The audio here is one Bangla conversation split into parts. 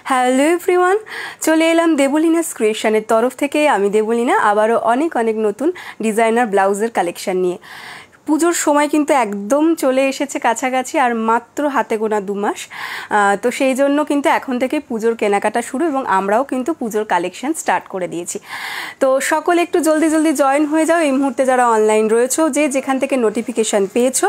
হ্যালো এভরিওয়ান, চলে এলাম দেবলিনাস ক্রিয়েশনের তরফ থেকে। আমি দেবলিনা আবারও অনেক নতুন ডিজাইনার ব্লাউজের কালেকশন নিয়ে। পুজোর সময় কিন্তু একদম চলে এসেছে কাছাকাছি, আর মাত্র হাতে গোনা 2 মাস। তো সেই জন্য কিন্তু এখন থেকে পুজোর কেনাকাটা শুরু, এবং আমরাও কিন্তু পুজোর কালেকশন স্টার্ট করে দিয়েছি। তো সকলে একটু জলদি জয়েন হয়ে যাও। এই মুহূর্তে যারা অনলাইন রয়েছো, যে যেখান থেকে নোটিফিকেশান পেয়েছো,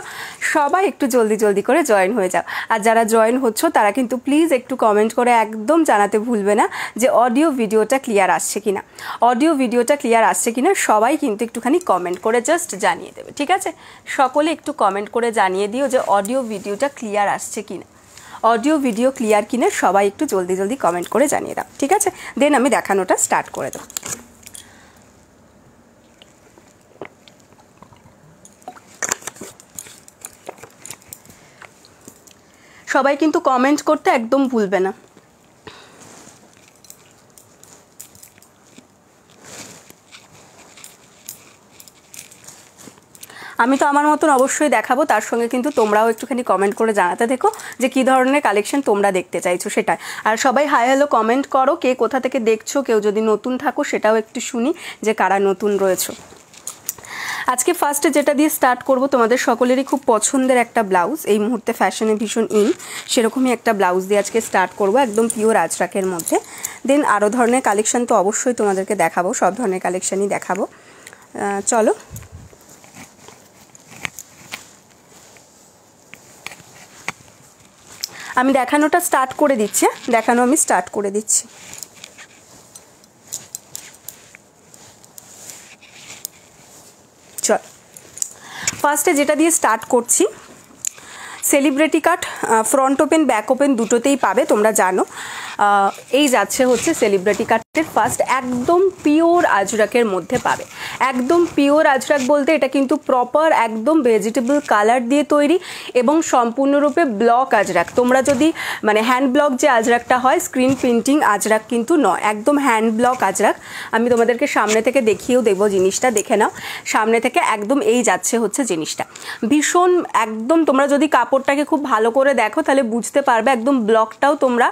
সবাই একটু জলদি করে জয়েন হয়ে যাও। আর যারা জয়েন হচ্ছ তারা কিন্তু প্লিজ একটু কমেন্ট করে একদম জানাতে ভুলবে না যে অডিও ভিডিওটা ক্লিয়ার আসছে কিনা। অডিও ভিডিওটা ক্লিয়ার আসছে কিনা সবাই কিন্তু একটুখানি কমেন্ট করে জাস্ট জানিয়ে দেবে, ঠিক আছে? সকলে একটু কমেন্ট করে জানিয়ে দিও যে অডিও ভিডিওটা ক্লিয়ার আসছে কিনা। অডিও ভিডিও ক্লিয়ার কিনা সবাই একটু জলদি কমেন্ট করে জানিয়ে দাও, ঠিক আছে? দেন আমি দেখানোটা স্টার্ট করে দেব। সবাই কিন্তু কমেন্ট করতে একদম ভুলবে না। আমি তো আমার মতন অবশ্যই দেখাবো, তার সঙ্গে কিন্তু তোমরাও একটুখানি কমেন্ট করে জানাতে দেখো যে কী ধরনের কালেকশন তোমরা দেখতে চাইছো সেটাই। আর সবাই হাই হ্যালো কমেন্ট করো, কে কোথা থেকে দেখছো, কেউ যদি নতুন থাকো সেটাও একটু শুনি যে কারা নতুন রয়েছো। আজকে ফার্স্টে যেটা দিয়ে স্টার্ট করব, তোমাদের সকলেরই খুব পছন্দের একটা ব্লাউজ, এই মুহূর্তে ফ্যাশনে ভীষণ সেরকমই একটা ব্লাউজ দিয়ে আজকে স্টার্ট করব, একদম পিওর আজরাকের মধ্যে। দেন আরও ধরনের কালেকশন তো অবশ্যই তোমাদেরকে দেখাবো, সব ধরনের কালেকশনই দেখাবো। চলো আমি দেখানোটা স্টার্ট করে দিচ্ছি। আমি স্টার্ট করে দিচ্ছি। চল ফার্স্টে যেটা দিয়ে স্টার্ট করছি, সেলিব্রিটি কাট, ফ্রন্ট ওপেন ব্যাক ওপেন দুটোতেই পাবে, তোমরা জানো। এই যাচ্ছে হচ্ছে সেলিব্রিটি কাটের ফার্স্ট, একদম পিওর আজরাকের মধ্যে পাবে। একদম পিওর আজরাক বলতে এটা কিন্তু প্রপার একদম ভেজিটেবল কালার দিয়ে তৈরি, এবং সম্পূর্ণরূপে ব্লক আজরাক। তোমরা যদি মানে হ্যান্ড ব্লক যে আজরাকটা হয়, স্ক্রিন প্রিন্টিং আজরাক কিন্তু নয়, একদম হ্যান্ড ব্লক আজরাক। আমি তোমাদেরকে সামনে থেকে দেখিয়েও দেবো, জিনিসটা দেখে নাও সামনে থেকে। একদম এই যাচ্ছে হচ্ছে জিনিসটা, ভীষণ একদম। তোমরা যদি কাপড়টাকে খুব ভালো করে দেখো তাহলে বুঝতে পারবে, একদম ব্লকটাও তোমরা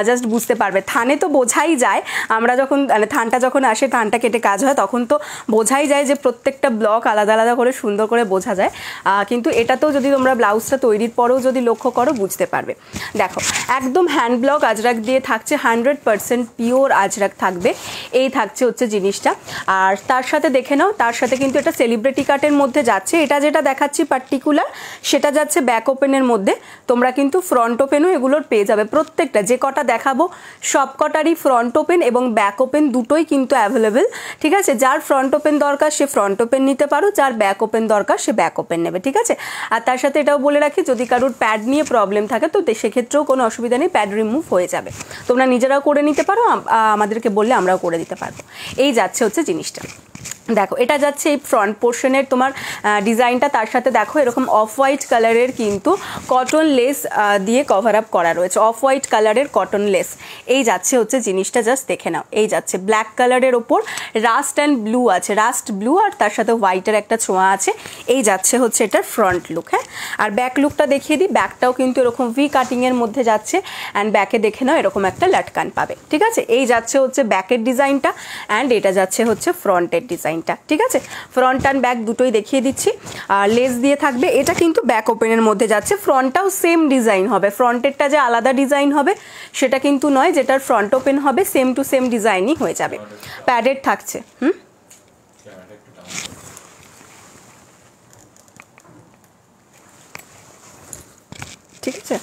জাস্ট বুঝতে পারবে। থানে তো বোঝাই যায়, আমরা যখন মানে থানটা যখন আসে, থানটা কেটে কাজ হয়, তখন তো বোঝাই যায় যে প্রত্যেকটা ব্লক আলাদা করে সুন্দর করে বোঝা যায়। কিন্তু এটাতেও যদি তোমরা ব্লাউজটা তৈরির পরেও যদি লক্ষ্য করো বুঝতে পারবে। দেখো একদম হ্যান্ড ব্লক আজরাক দিয়ে থাকছে, 100% পিওর আজরাক থাকবে। এই থাকছে হচ্ছে জিনিসটা। আর তার সাথে দেখে নাও, তার সাথে কিন্তু এটা সেলিব্রিটি কাটের মধ্যে যাচ্ছে। এটা যেটা দেখাচ্ছি পার্টিকুলার, সেটা যাচ্ছে ব্যাক ওপেনের মধ্যে। তোমরা কিন্তু ফ্রন্ট ওপেনও এগুলোর পেয়ে যাবে। প্রত্যেকটা যে কটা দেখাবো সব কটারই ফ্রন্ট ওপেন এবং ব্যাক ওপেন দুটোই কিন্তু অ্যাভেলেবেল, ঠিক আছে? যার ফ্রন্ট ওপেন দরকার সে ফ্রন্ট ওপেন নিতে পারো, যার ব্যাক ওপেন দরকার সে ব্যাক ওপেন নেবে, ঠিক আছে? আর তার সাথে এটাও বলে রাখি, যদি কারোর প্যাড নিয়ে প্রবলেম থাকে তো সেক্ষেত্রেও কোনো অসুবিধা নেই, প্যাড রিমুভ হয়ে যাবে। তোমরা নিজেরাও করে নিতে পারো, আমাদেরকে বললে আমরাও করে দিতে পারবো। এই যাচ্ছে হচ্ছে জিনিসটা। দেখো এটা যাচ্ছে এই ফ্রন্ট পোর্শনের তোমার ডিজাইনটা, তার সাথে দেখো এরকম অফ হোয়াইট কালারের কিন্তু কটন লেস দিয়ে কভার আপ করা রয়েছে, অফ হোয়াইট কালারের কটন লেস। এই যাচ্ছে হচ্ছে জিনিসটা, জাস্ট দেখে নাও। এই যাচ্ছে ব্ল্যাক কালারের ওপর রাস্ট অ্যান্ড ব্লু আছে, রাস্ট ব্লু, আর তার সাথে হোয়াইটের একটা ছোঁয়া আছে। এই যাচ্ছে হচ্ছে এটার ফ্রন্ট লুক। হ্যাঁ, আর ব্যাক লুকটা দেখিয়ে দিই। ব্যাকটাও কিন্তু এরকম ভি কাটিংয়ের মধ্যে যাচ্ছে, অ্যান্ড ব্যাকে দেখে নাও এরকম একটা লাটকান পাবে, ঠিক আছে? এই যাচ্ছে হচ্ছে ব্যাকের ডিজাইনটা, অ্যান্ড এটা যাচ্ছে হচ্ছে ফ্রন্টের ডিজাইন, ঠিক আছে? ফ্রন্ট অ্যান্ড ব্যাক দুটোই দেখিয়ে দিচ্ছি। আর লেস দিয়ে থাকবে, এটা কিন্তু ব্যাক ওপেনের মধ্যে যাচ্ছে। ফ্রন্টটাও সেম ডিজাইন হবে, ফ্রন্টেরটা যে আলাদা ডিজাইন হবে সেটা কিন্তু নয়, যেটার ফ্রন্ট ওপেন হবে সেম টু সেম ডিজাইনই হয়ে যাবে। প্যাডেড থাকছে। ঠিক আছে,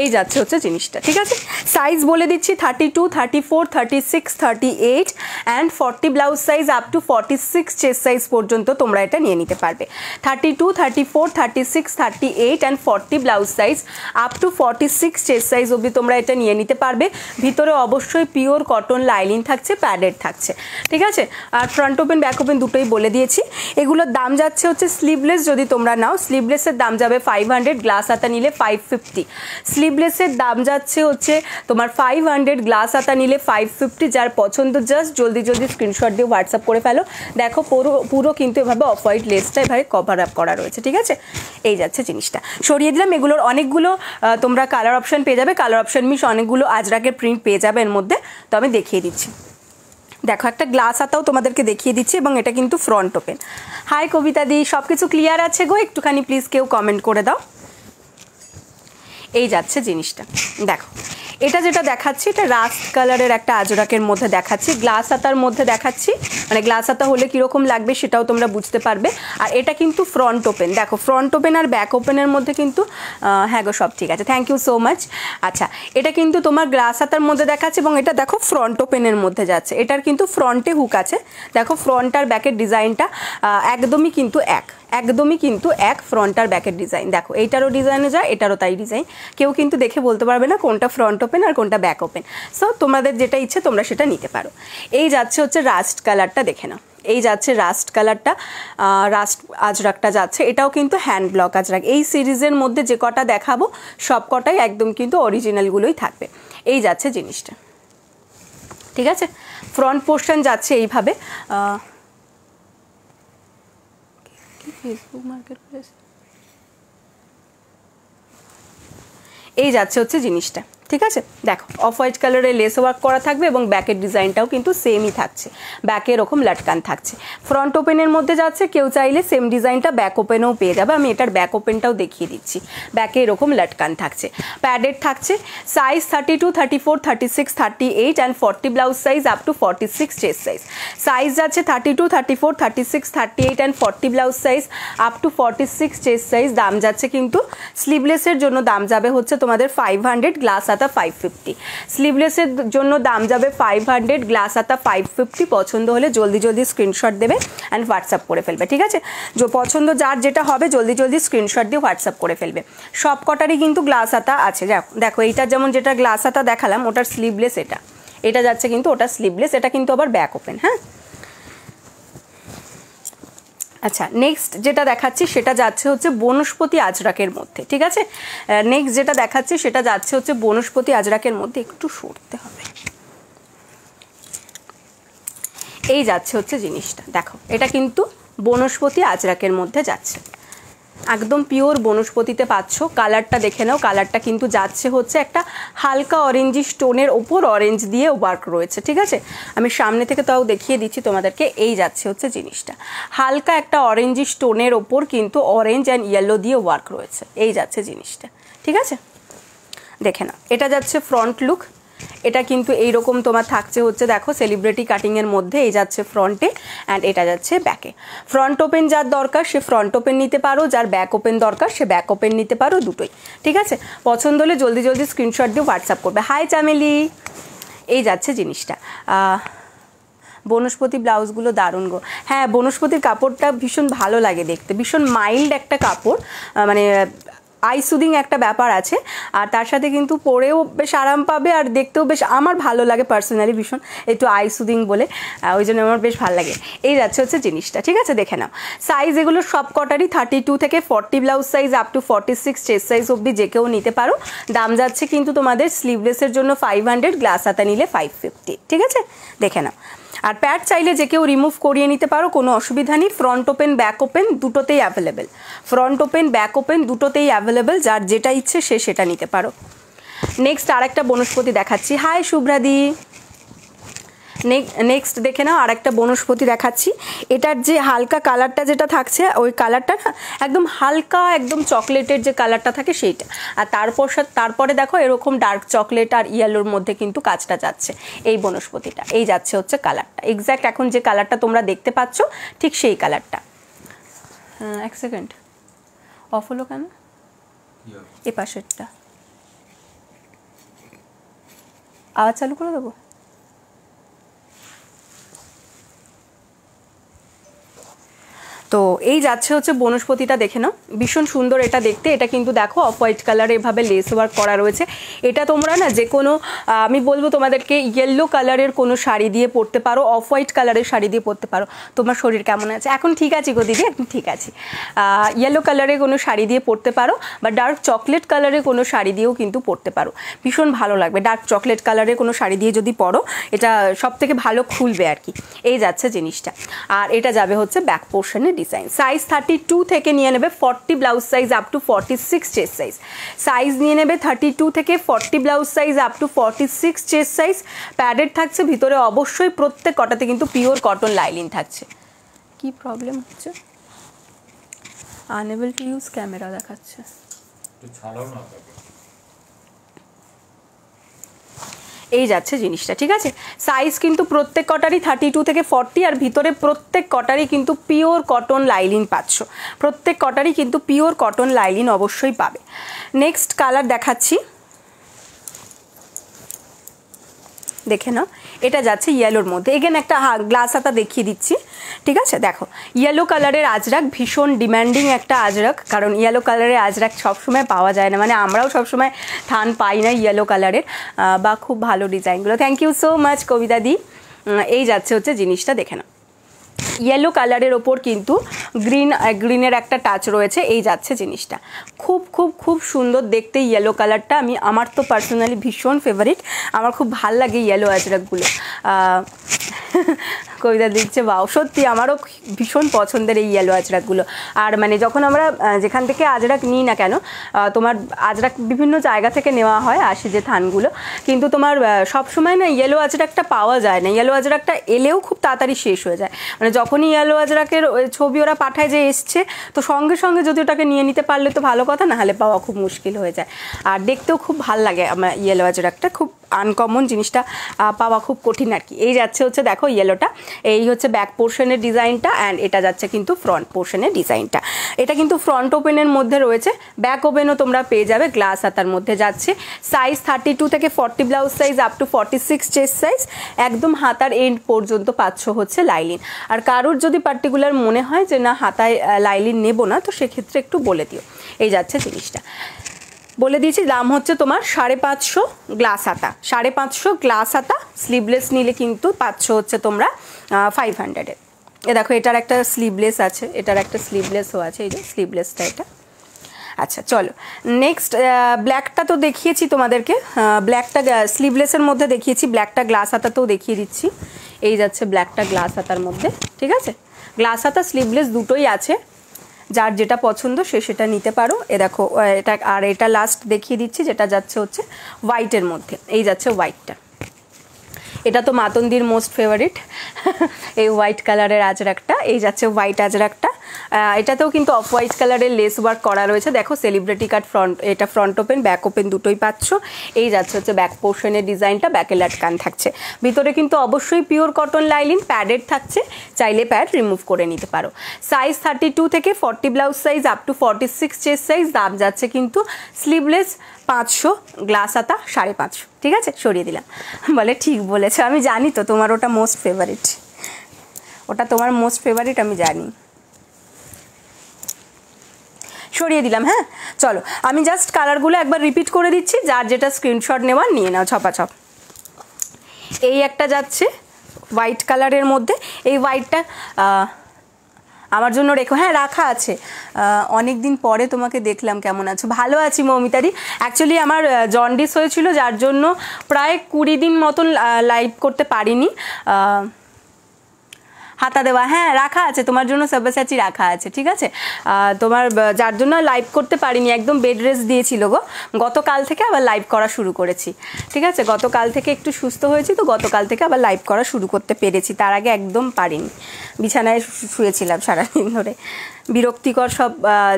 এই যাচ্ছে হচ্ছে জিনিসটা, ঠিক আছে? সাইজ বলে দিচ্ছি 32, 34, 36, 38 and 40 blouse size up to 46 chest size পর্যন্ত তোমরা এটা নিয়ে নিতে পারবে। 32, 34, 36, 38 and 40 blouse size up to 46 chest size অবধি তোমরা এটা নিয়ে নিতে পারবে। ভিতরে অবশ্যই পিওর কটন লাইনিং থাকছে, প্যাডেড থাকছে, ঠিক আছে? আর ফ্রন্ট ওপেন ব্যাক ওপেন দুটোই বলে দিয়েছি। এগুলোর দাম যাচ্ছে হচ্ছে স্লিভলেস যদি তোমরা নাও, স্লিভলেসের দাম যাবে 500, গ্লাস হাতা নিলে 550। স্লিভলেসের দাম যাচ্ছে হচ্ছে তোমার 500, গ্লাস হাতা নিলে 550। যার পছন্দ জাস্ট জলদি জলদি স্ক্রিনশট দিয়ে হোয়াটসঅ্যাপ করে ফেলো। দেখো পুরো কিন্তু এভাবে অফ হোয়াইট লেসটা এভাবে কভার আপ করা রয়েছে, ঠিক আছে। এই যাচ্ছে জিনিসটা, সরিয়ে দিলাম। এগুলোর অনেকগুলো তোমরা কালার অপশন পেয়ে যাবে, কালার অপশন মিস অনেকগুলো আজরাকের প্রিন্ট পেয়ে যাবে এর মধ্যে। তো আমি দেখিয়ে দিচ্ছি, দেখো একটা গ্লাস হাতাও তোমাদেরকে দেখিয়ে দিচ্ছি, এবং এটা কিন্তু ফ্রন্ট ওপেন। হাই কবিতা দি, সব কিছু ক্লিয়ার আছে গো? একটুখানি প্লিজ কেউ কমেন্ট করে দাও। এই যাচ্ছে জিনিসটা, দেখো এটা যেটা দেখাচ্ছি এটা রাস্ট কালারের একটা আজরাকের মধ্যে দেখাচ্ছি, গ্লাস হাতার মধ্যে দেখাচ্ছি। মানে গ্লাস হাতা হলে কীরকম লাগবে সেটাও তোমরা বুঝতে পারবে। আর এটা কিন্তু ফ্রন্ট ওপেন, দেখো ফ্রন্ট ওপেন আর ব্যাক ওপেনের মধ্যে কিন্তু হ্যাঁ গো সব ঠিক আছে, থ্যাংক ইউ সো মাচ। আচ্ছা, এটা কিন্তু তোমার গ্লাস হাতার মধ্যে দেখাচ্ছে, এবং এটা দেখো ফ্রন্ট ওপেনের মধ্যে যাচ্ছে। এটার কিন্তু ফ্রন্টে হুক আছে, দেখো ফ্রন্ট আর ব্যাকের ডিজাইনটা একদমই কিন্তু এক ফ্রন্ট আর ব্যাকের ডিজাইন। দেখো এইটারও ডিজাইনে যায়, এটারও তাই ডিজাইন। কেউ কিন্তু দেখে বলতে পারবে না কোনটা ফ্রন্ট ওপেন আর কোনটা ব্যাক ওপেন। সো তোমাদের যেটা ইচ্ছে তোমরা সেটা নিতে পারো। এই যাচ্ছে হচ্ছে রাস্ট কালারটা, দেখে নাও। এই যাচ্ছে রাস্ট কালারটা, রাস্ট আজরাকটা যাচ্ছে। এটাও কিন্তু হ্যান্ড ব্লক আজরাক। এই সিরিজের মধ্যে যে কটা দেখাবো সব কটাই একদম কিন্তু অরিজিনালগুলোই থাকবে। এই যাচ্ছে জিনিসটা, ঠিক আছে। ফ্রন্ট পোর্শন যাচ্ছে এইভাবে, ফেসবুক মার্কেট প্লেস। এই যাচ্ছে হচ্ছে জিনিসটা, ঠিক আছে। দেখো অফ হোয়াইট কালারের লেস ওয়ার্ক করা থাকবে, এবং ব্যাকের ডিজাইনটাও কিন্তু সেমই থাকছে, ব্যাকে এরকম লাটকান থাকছে। ফ্রন্ট ওপেনের মধ্যে যাচ্ছে, কেউ চাইলে সেম ডিজাইনটা ব্যাক ওপেনেও পেয়ে যাবে। আমি এটার ব্যাক ওপেনটাও দেখিয়ে দিচ্ছি, ব্যাকে এরকম লাটকান থাকছে, প্যাডেড থাকছে। Size 32, 34, 36, 38 and 40 blouse size up to 46 chest size. Size যাচ্ছে 32, 34, 36, 38 and 40 blouse size up to 46 chest size. দাম যাচ্ছে কিন্তু স্লিভলেসের জন্য দাম যাবে হচ্ছে তোমাদের 500, গ্লাস হাতা 550। স্লিভলেসের জন্য দাম যাবে 500, গ্লাস হাতা 550। পছন্দ হলে জলদি জলদি স্ক্রিনশট দেবে অ্যান্ড হোয়াটসঅ্যাপ করে ফেলবে, ঠিক আছে। যে পছন্দ যার যেটা হবে জলদি জলদি স্ক্রিনশট দিয়ে হোয়াটসঅ্যাপ করে ফেলবে। সব কটারই কিন্তু গ্লাস হাতা আছে। দেখো এইটার যেমন যেটা গ্লাস হাতা দেখালাম ওটার স্লিভলেস, এটা যাচ্ছে কিন্তু ওটা স্লিভলেস, এটা কিন্তু আবার ব্যাক ওপেন। হ্যাঁ, আচ্ছা নেক্সট যেটা দেখাচ্ছি সেটা যাচ্ছে হচ্ছে বনস্পতি আজরাকের মধ্যে, ঠিক আছে। নেক্সট যেটা দেখাচ্ছি সেটা যাচ্ছে হচ্ছে বনস্পতি আজরাকের মধ্যে, একটু সরতে হবে। এই যাচ্ছে হচ্ছে জিনিসটা, দেখো এটা কিন্তু বনস্পতি আজরাকের মধ্যে যাচ্ছে, একদম পিওর বনস্পতিতে পাচ্ছ। কালারটা দেখে নাও, কালারটা কিন্তু যাচ্ছে হচ্ছে একটা হালকা অরেঞ্জি স্টোনের ওপর অরেঞ্জ দিয়ে ওয়ার্ক রয়েছে, ঠিক আছে। আমি সামনে থেকে তাও দেখিয়ে দিচ্ছি তোমাদেরকে। এই যাচ্ছে হচ্ছে জিনিসটা, হালকা একটা অরেঞ্জি স্টোনের ওপর কিন্তু অরেঞ্জ অ্যান্ড ইয়েলো দিয়ে ওয়ার্ক রয়েছে। এই যাচ্ছে জিনিসটা, ঠিক আছে, দেখে নাও। এটা যাচ্ছে ফ্রন্ট লুক, এটা কিন্তু এইরকম তোমার থাকছে হচ্ছে দেখো সেলিব্রিটি কাটিংয়ের মধ্যে। এই যাচ্ছে ফ্রন্টে অ্যান্ড এটা যাচ্ছে ব্যাকে। ফ্রন্ট ওপেন যার দরকার সে ফ্রন্ট ওপেন নিতে পারো, যার ব্যাক ওপেন দরকার সে ব্যাক ওপেন নিতে পারো, দুটোই, ঠিক আছে। পছন্দ হলে জলদি জলদি স্ক্রিনশট দিয়ে হোয়াটসঅ্যাপ করবে। হাই চামেলি। এই যাচ্ছে জিনিসটা, বনস্পতি ব্লাউজগুলো দারুণ গো। হ্যাঁ, বনস্পতির কাপড়টা ভীষণ ভালো লাগে দেখতে, ভীষণ মাইল্ড একটা কাপড়, মানে আই সুদিং একটা ব্যাপার আছে। আর তার সাথে কিন্তু পরেও বেশ আরাম পাবে, আর দেখতেও বেশ আমার ভালো লাগে পার্সোনালি ভীষণ, একটু আই সুদিং বলে, ওই জন্য আমার বেশ ভালো লাগে। এই যাচ্ছে হচ্ছে জিনিসটা, ঠিক আছে, দেখে নাও। সাইজ এগুলো সব কটারই 32 থেকে 40 blouse size up to 46 chest size অবধি যে কেউ নিতে পারো। দাম যাচ্ছে কিন্তু তোমাদের স্লিভলেসের জন্য 500, গ্লাস হাতা নিলে 550, ঠিক আছে, দেখে নাও। আর প্যাড চাইলে যে কেউ রিমুভ করিয়ে নিতে পারো, কোনো অসুবিধা নেই। ফ্রন্ট ওপেন ব্যাক ওপেন দুটোতেই available, front open back open দুটোতেই অ্যাভেলেবেল, যার যেটা ইচ্ছে সে সেটা নিতে পারো। নেক্সট আরেকটা বনস্পতি দেখাচ্ছি। হাই শুভ্রাদি। নেক্সট দেখে নাও, আরেকটা বনস্পতি দেখাচ্ছি। এটার যে হালকা কালারটা যেটা থাকছে ওই কালারটা না একদম হালকা, একদম চকলেটের যে কালারটা থাকে সেইটা। আর তারপরে দেখো এরকম ডার্ক চকলেট আর ইয়েলোর মধ্যে কিন্তু কাজটা যাচ্ছে। এই বনস্পতিটা এই যাচ্ছে হচ্ছে কালারটা, এক্স্যাক্ট এখন যে কালারটা তোমরা দেখতে পাচ্ছ ঠিক সেই কালারটা। এক সেকেন্ড, অফ হলো কেন? এ পাশেরটা আওয়াজ চালু করে দেবো। তো তো এই যাচ্ছে হচ্ছে বনস্পতিটা, দেখে নাও ভীষণ সুন্দর এটা দেখতে। এটা কিন্তু দেখো অফ হোয়াইট কালারে এভাবে লেস ওয়ার্ক করা রয়েছে। এটা তোমরা না যে কোনো আমি বলবো তোমাদেরকে ইয়েলো কালারের কোনো শাড়ি দিয়ে পরতে পারো, অফ হোয়াইট কালারের শাড়ি দিয়ে পরতে পারো। তোমার শরীর কেমন আছে এখন? ঠিক আছে গো দিদি, এখন ঠিক আছে। ইয়েলো কালারের কোনো শাড়ি দিয়ে পরতে পারো বা ডার্ক চকলেট কালারের কোনো শাড়ি দিয়েও কিন্তু পরতে পারো, ভীষণ ভালো লাগবে। ডার্ক চকলেট কালারের কোনো শাড়ি দিয়ে যদি পরো এটা সব থেকে ভালো খুলবে আর কি। এই যাচ্ছে জিনিসটা। আর এটা যাবে হচ্ছে ব্যাক পোর্শনের ডিজাইন। সাইজ 32 থেকে নিয়ে নেবে 40 blouse size up to 46 chest size. Size নিয়ে নেবে 32 থেকে 40 blouse size up to 46 chest size. Padded থাকছে ভিতরে অবশ্যই, প্রত্যেক কটাতে কিন্তু পিওর কটন লাইলিন থাকছে। কি প্রবলেম হচ্ছে? আনএবল টু ইউজ ক্যামেরা দেখাচ্ছে। এই যাচ্ছে জিনিসটা, ঠিক আছে। সাইজ কিন্তু প্রত্যেক কটারই 32 থেকে 40, আর ভিতরে প্রত্যেক কটারই কিন্তু পিওর কটন লাইলিন পাচ্ছ। প্রত্যেক কটারই কিন্তু পিওর কটন লাইলিন অবশ্যই পাবে। নেক্সট কালার দেখাচ্ছি, দেখে নাও। এটা যাচ্ছে ইয়েলোর মধ্যে। এগেন একটা গ্লাস হাতা দেখিয়ে দিচ্ছি, ঠিক আছে। দেখো ইয়েলো কালারের আজরাক ভীষণ ডিম্যান্ডিং একটা আজরাক, কারণ ইয়েলো কালারের আজরাক সবসময় পাওয়া যায় না, মানে আমরাও সবসময় থান পাই না ইয়েলো কালারের, বা খুব ভালো ডিজাইনগুলো। থ্যাংক ইউ সো মাচ কবিতা দি। এই যাচ্ছে হচ্ছে জিনিসটা, দেখে নাও। ইয়েলো কালারের ওপর কিন্তু গ্রিনের একটা টাচ রয়েছে। এই যাচ্ছে জিনিসটা, খুব খুব খুব সুন্দর দেখতে ইয়েলো কালারটা। আমার তো পার্সোনালি ভীষণ ফেভারিট, আমার খুব ভাল লাগে ইয়েলো আজরাকগুলো। কবিতা দিচ্ছে বাও, সত্যি আমারও ভীষণ পছন্দের এই ইয়েলো আজরাকগুলো। আর মানে যখন আমরা যেখান থেকে আজরাক নিই না কেন, তোমার আজরাক বিভিন্ন জায়গা থেকে নেওয়া হয় আসে যে থানগুলো, কিন্তু তোমার সবসময় না ইয়েলো আজরাকটা পাওয়া যায় না। ইয়েলো আজরাকটা এলেও খুব তাড়াতাড়ি শেষ হয়ে যায়, মানে যখনই ইয়েলো আজরাকের ছবি ওরা পাঠায় যে এসছে, তো সঙ্গে সঙ্গে যদি ওটাকে নিয়ে নিতে পারলে তো ভালো কথা, না হলে পাওয়া খুব মুশকিল হয়ে যায়। আর দেখতেও খুব ভাল লাগে আমার ইয়েলো আজরাকটা, খুব আনকমন জিনিসটা পাওয়া খুব কঠিন আর কি। এই যাচ্ছে হচ্ছে দেখো ইয়েলোটা, এই হচ্ছে ব্যাক পোর্শনের ডিজাইনটা, অ্যান্ড এটা যাচ্ছে কিন্তু ফ্রন্ট পোর্শনের ডিজাইনটা। এটা কিন্তু ফ্রন্ট ওপেনের মধ্যে রয়েছে, ব্যাক ওপেনও তোমরা পেয়ে যাবে, গ্লাস হাতার মধ্যে যাচ্ছে। সাইজ 32 থেকে 40 blouse size up to 46 chest size. একদম হাতার এন্ড পর্যন্ত পাচ্ছ হচ্ছে লাইলিন। আর কারোর যদি পার্টিকুলার মনে হয় যে না হাতায় লাইলিন নেব না, তো সেক্ষেত্রে একটু বলে দিও। এই যাচ্ছে জিনিসটা, বলে দিয়েছি দাম হচ্ছে তোমার 550 গ্লাস হাতা। 550 গ্লাস হাতা স্লিভলেস নিলে কিন্তু পাচ্ছ হচ্ছে তোমরা 500-এ। এ দেখো এটার একটা স্লিভলেস আছে, এটার একটা স্লিভলেসও আছে, এই যে স্লিভলেসটা এটা। আচ্ছা চলো নেক্সট, ব্ল্যাকটা তো দেখিয়েছি তোমাদেরকে, ব্ল্যাকটা স্লিভলেসের মধ্যে দেখিয়েছি, ব্ল্যাকটা গ্লাস হাতাতেও দেখিয়ে দিচ্ছি। এই যাচ্ছে ব্ল্যাকটা গ্লাস হাতার মধ্যে, ঠিক আছে। গ্লাস হাতা স্লিভলেস দুটোই আছে, যার যেটা পছন্দ সে সেটা নিতে পারো। এ দেখো এটা, আর এটা লাস্ট দেখিয়ে দিচ্ছি যেটা যাচ্ছে হচ্ছে হোয়াইটের মধ্যে। এই যাচ্ছে হোয়াইটটা, এটা তো মাতন্দির মোস্ট ফেভারিট এই হোয়াইট কালারের আজরাকটা। এই যাচ্ছে হোয়াইট আজরাকটা, এটাতেও কিন্তু অফ হোয়াইট কালারের লেস ওয়ার্ক করা রয়েছে। দেখো সেলিব্রিটি কাট ফ্রন্ট, এটা ফ্রন্ট ওপেন ব্যাক ওপেন দুটোই পাচ্ছ। এই যাচ্ছে হচ্ছে ব্যাক পোর্শনের ডিজাইনটা, ব্যাকে লাটকান থাকছে। ভিতরে কিন্তু অবশ্যই পিওর কটন লাইলিন, প্যাডেড থাকছে, চাইলে প্যাড রিমুভ করে নিতে পারো। সাইজ 32 থেকে 40 blouse size up to 46 chest size. দাম যাচ্ছে কিন্তু স্লিভলেস 500, গ্লাস হাতা 550, ঠিক আছে। সরিয়ে দিলাম, বলে ঠিক বলেছে, আমি জানি তো তোমার ওটা মোস্ট ফেভারিট, ওটা তোমার মোস্ট ফেভারিট আমি জানি। সরিয়ে দিলাম, হ্যাঁ চলো আমি জাস্ট কালারগুলো একবার রিপিট করে দিচ্ছি, যার যেটা স্ক্রিনশট নেওয়ার নিয়ে নাও ছপাছপ। এই একটা যাচ্ছে হোয়াইট কালারের মধ্যে, এই হোয়াইটটা আমার জন্য রেখো, হ্যাঁ রাখা আছে, অনেক দিন পরে তোমাকে দেখলাম, কেমন আছো? ভালো আছি মৌমিতাদি। অ্যাকচুয়ালি আমার জন্ডিস হয়েছিল, যার জন্য প্রায় 20 দিন মতন লাইভ করতে পারিনি। হাতা দেওয়া, হ্যাঁ রাখা আছে তোমার জন্য, সব্যসাচী রাখা আছে, ঠিক আছে। তোমার যার জন্য লাইভ করতে পারিনি, একদম বেড রেস্ট দিয়েছিল গো। গতকাল থেকে আবার লাইভ করা শুরু করেছি, ঠিক আছে। গতকাল থেকে একটু সুস্থ হয়েছি, তো গতকাল থেকে আবার লাইভ করা শুরু করতে পেরেছি, তার আগে একদম পারিনি, বিছানায় শুয়েছিলাম সারাদিন ধরে। বিরক্তিকর সব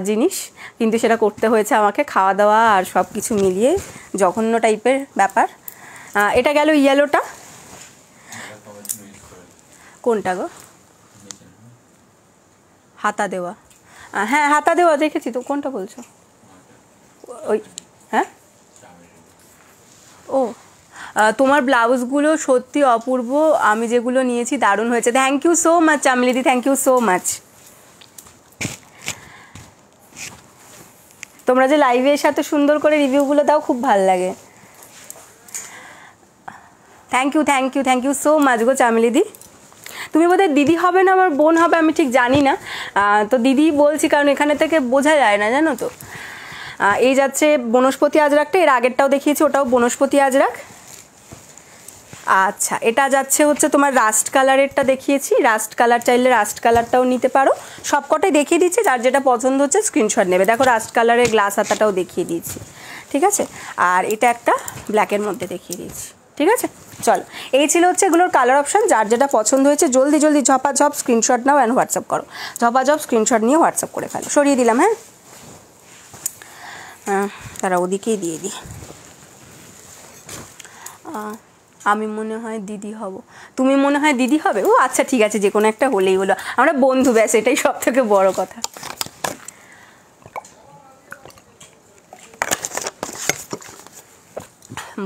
জিনিস, কিন্তু সেটা করতে হয়েছে আমাকে, খাওয়া দাওয়া আর সব কিছু মিলিয়ে জঘন্য টাইপের ব্যাপার। এটা গেল ইয়েলোটা, কোনটা গো? হাতা দেওয়া, হ্যাঁ হাতা দেওয়া দেখেছি তো, কোনটা বলছো? ওই হ্যাঁ, ও তোমার ব্লাউজগুলো সত্যি অপূর্ব, আমি যেগুলো নিয়েছি দারুণ হয়েছে। থ্যাংক ইউ সো মাচ চামলিদি, থ্যাংক ইউ সো মাচ। তোমরা যে লাইভে এসে এত সুন্দর করে রিভিউগুলো দাও, খুব ভালো লাগে। থ্যাংক ইউ সো মাচ গো চামেলিদি। তুমি বোধহয় দিদি হবে না আমার বোন হবে আমি ঠিক জানি না, তো দিদি বলছি কারণ এখানে থেকে বোঝা যায় না, জানো তো। এই যাচ্ছে বনস্পতি আজরাকটা, এর আগেরটাও দেখিয়েছি, ওটাও বনস্পতি আজরাক। আচ্ছা, এটা যাচ্ছে হচ্ছে তোমার রাস্ট কালারেরটা দেখিয়েছি, রাস্ট কালার চাইলে রাস্ট কালারটাও নিতে পারো। সবকটাই দেখিয়ে দিচ্ছি, যার যেটা পছন্দ হচ্ছে স্ক্রিনশট নেবে। দেখো রাস্ট কালারের গ্লাস হাতাটাও দেখিয়ে দিয়েছি, ঠিক আছে। আর এটা একটা ব্ল্যাকের মধ্যে দেখিয়ে দিয়েছি, ঠিক আছে। চলো, এই ছিল হচ্ছে এগুলোর কালার অপশান। যার যেটা পছন্দ হয়েছে জলদি ঝপাঝপ স্ক্রিনশট নাও অ্যান্ড হোয়াটসঅ্যাপ করো। ঝপাঝপ স্ক্রিনশট নিয়ে হোয়াটসঅ্যাপ করে ফেলো। সরিয়ে দিলাম, হ্যাঁ তারা ওদিকেই দিয়ে দিই। আমি মনে হয় দিদি হব, তুমি মনে হয় দিদি হবে। ও আচ্ছা ঠিক আছে, যে কোনো একটা হলেই হলো, আমরা বন্ধু, ব্যাস এটাই সব থেকে বড় কথা।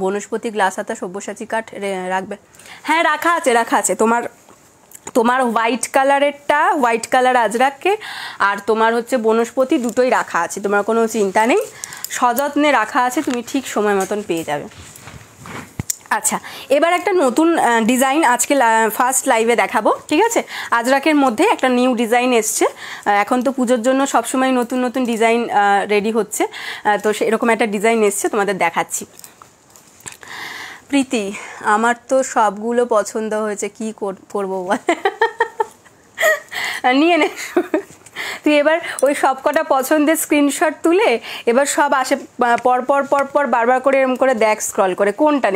বনস্পতি গ্লাস হাতা সব্যসাচী কাঠ রাখবে? হ্যাঁ রাখা আছে। তোমার হোয়াইট কালারেরটা, হোয়াইট কালার আজরাককে, আর তোমার হচ্ছে বনস্পতি, দুটোই রাখা আছে, তোমার কোনো চিন্তা নেই, সযত্নে রাখা আছে, তুমি ঠিক সময় মতন পেয়ে যাবে। আচ্ছা, এবার একটা নতুন ডিজাইন আজকে ফার্স্ট লাইভে দেখাবো, ঠিক আছে। আজরাকের মধ্যে একটা নিউ ডিজাইন এসছে। এখন তো পুজোর জন্য সবসময় নতুন নতুন ডিজাইন রেডি হচ্ছে, তো এরকম একটা ডিজাইন এসছে, তোমাদের দেখাচ্ছি। প্রীতি, আমার তো সবগুলো পছন্দ হয়েছে, কি করবো বল। নিয়ে নে তুই এবার ওই সব কটা পছন্দের স্ক্রিনশট তুলে এবার সব আসে পর বারবার করে এরকম করে দেখ, স্ক্রল করে কোনটা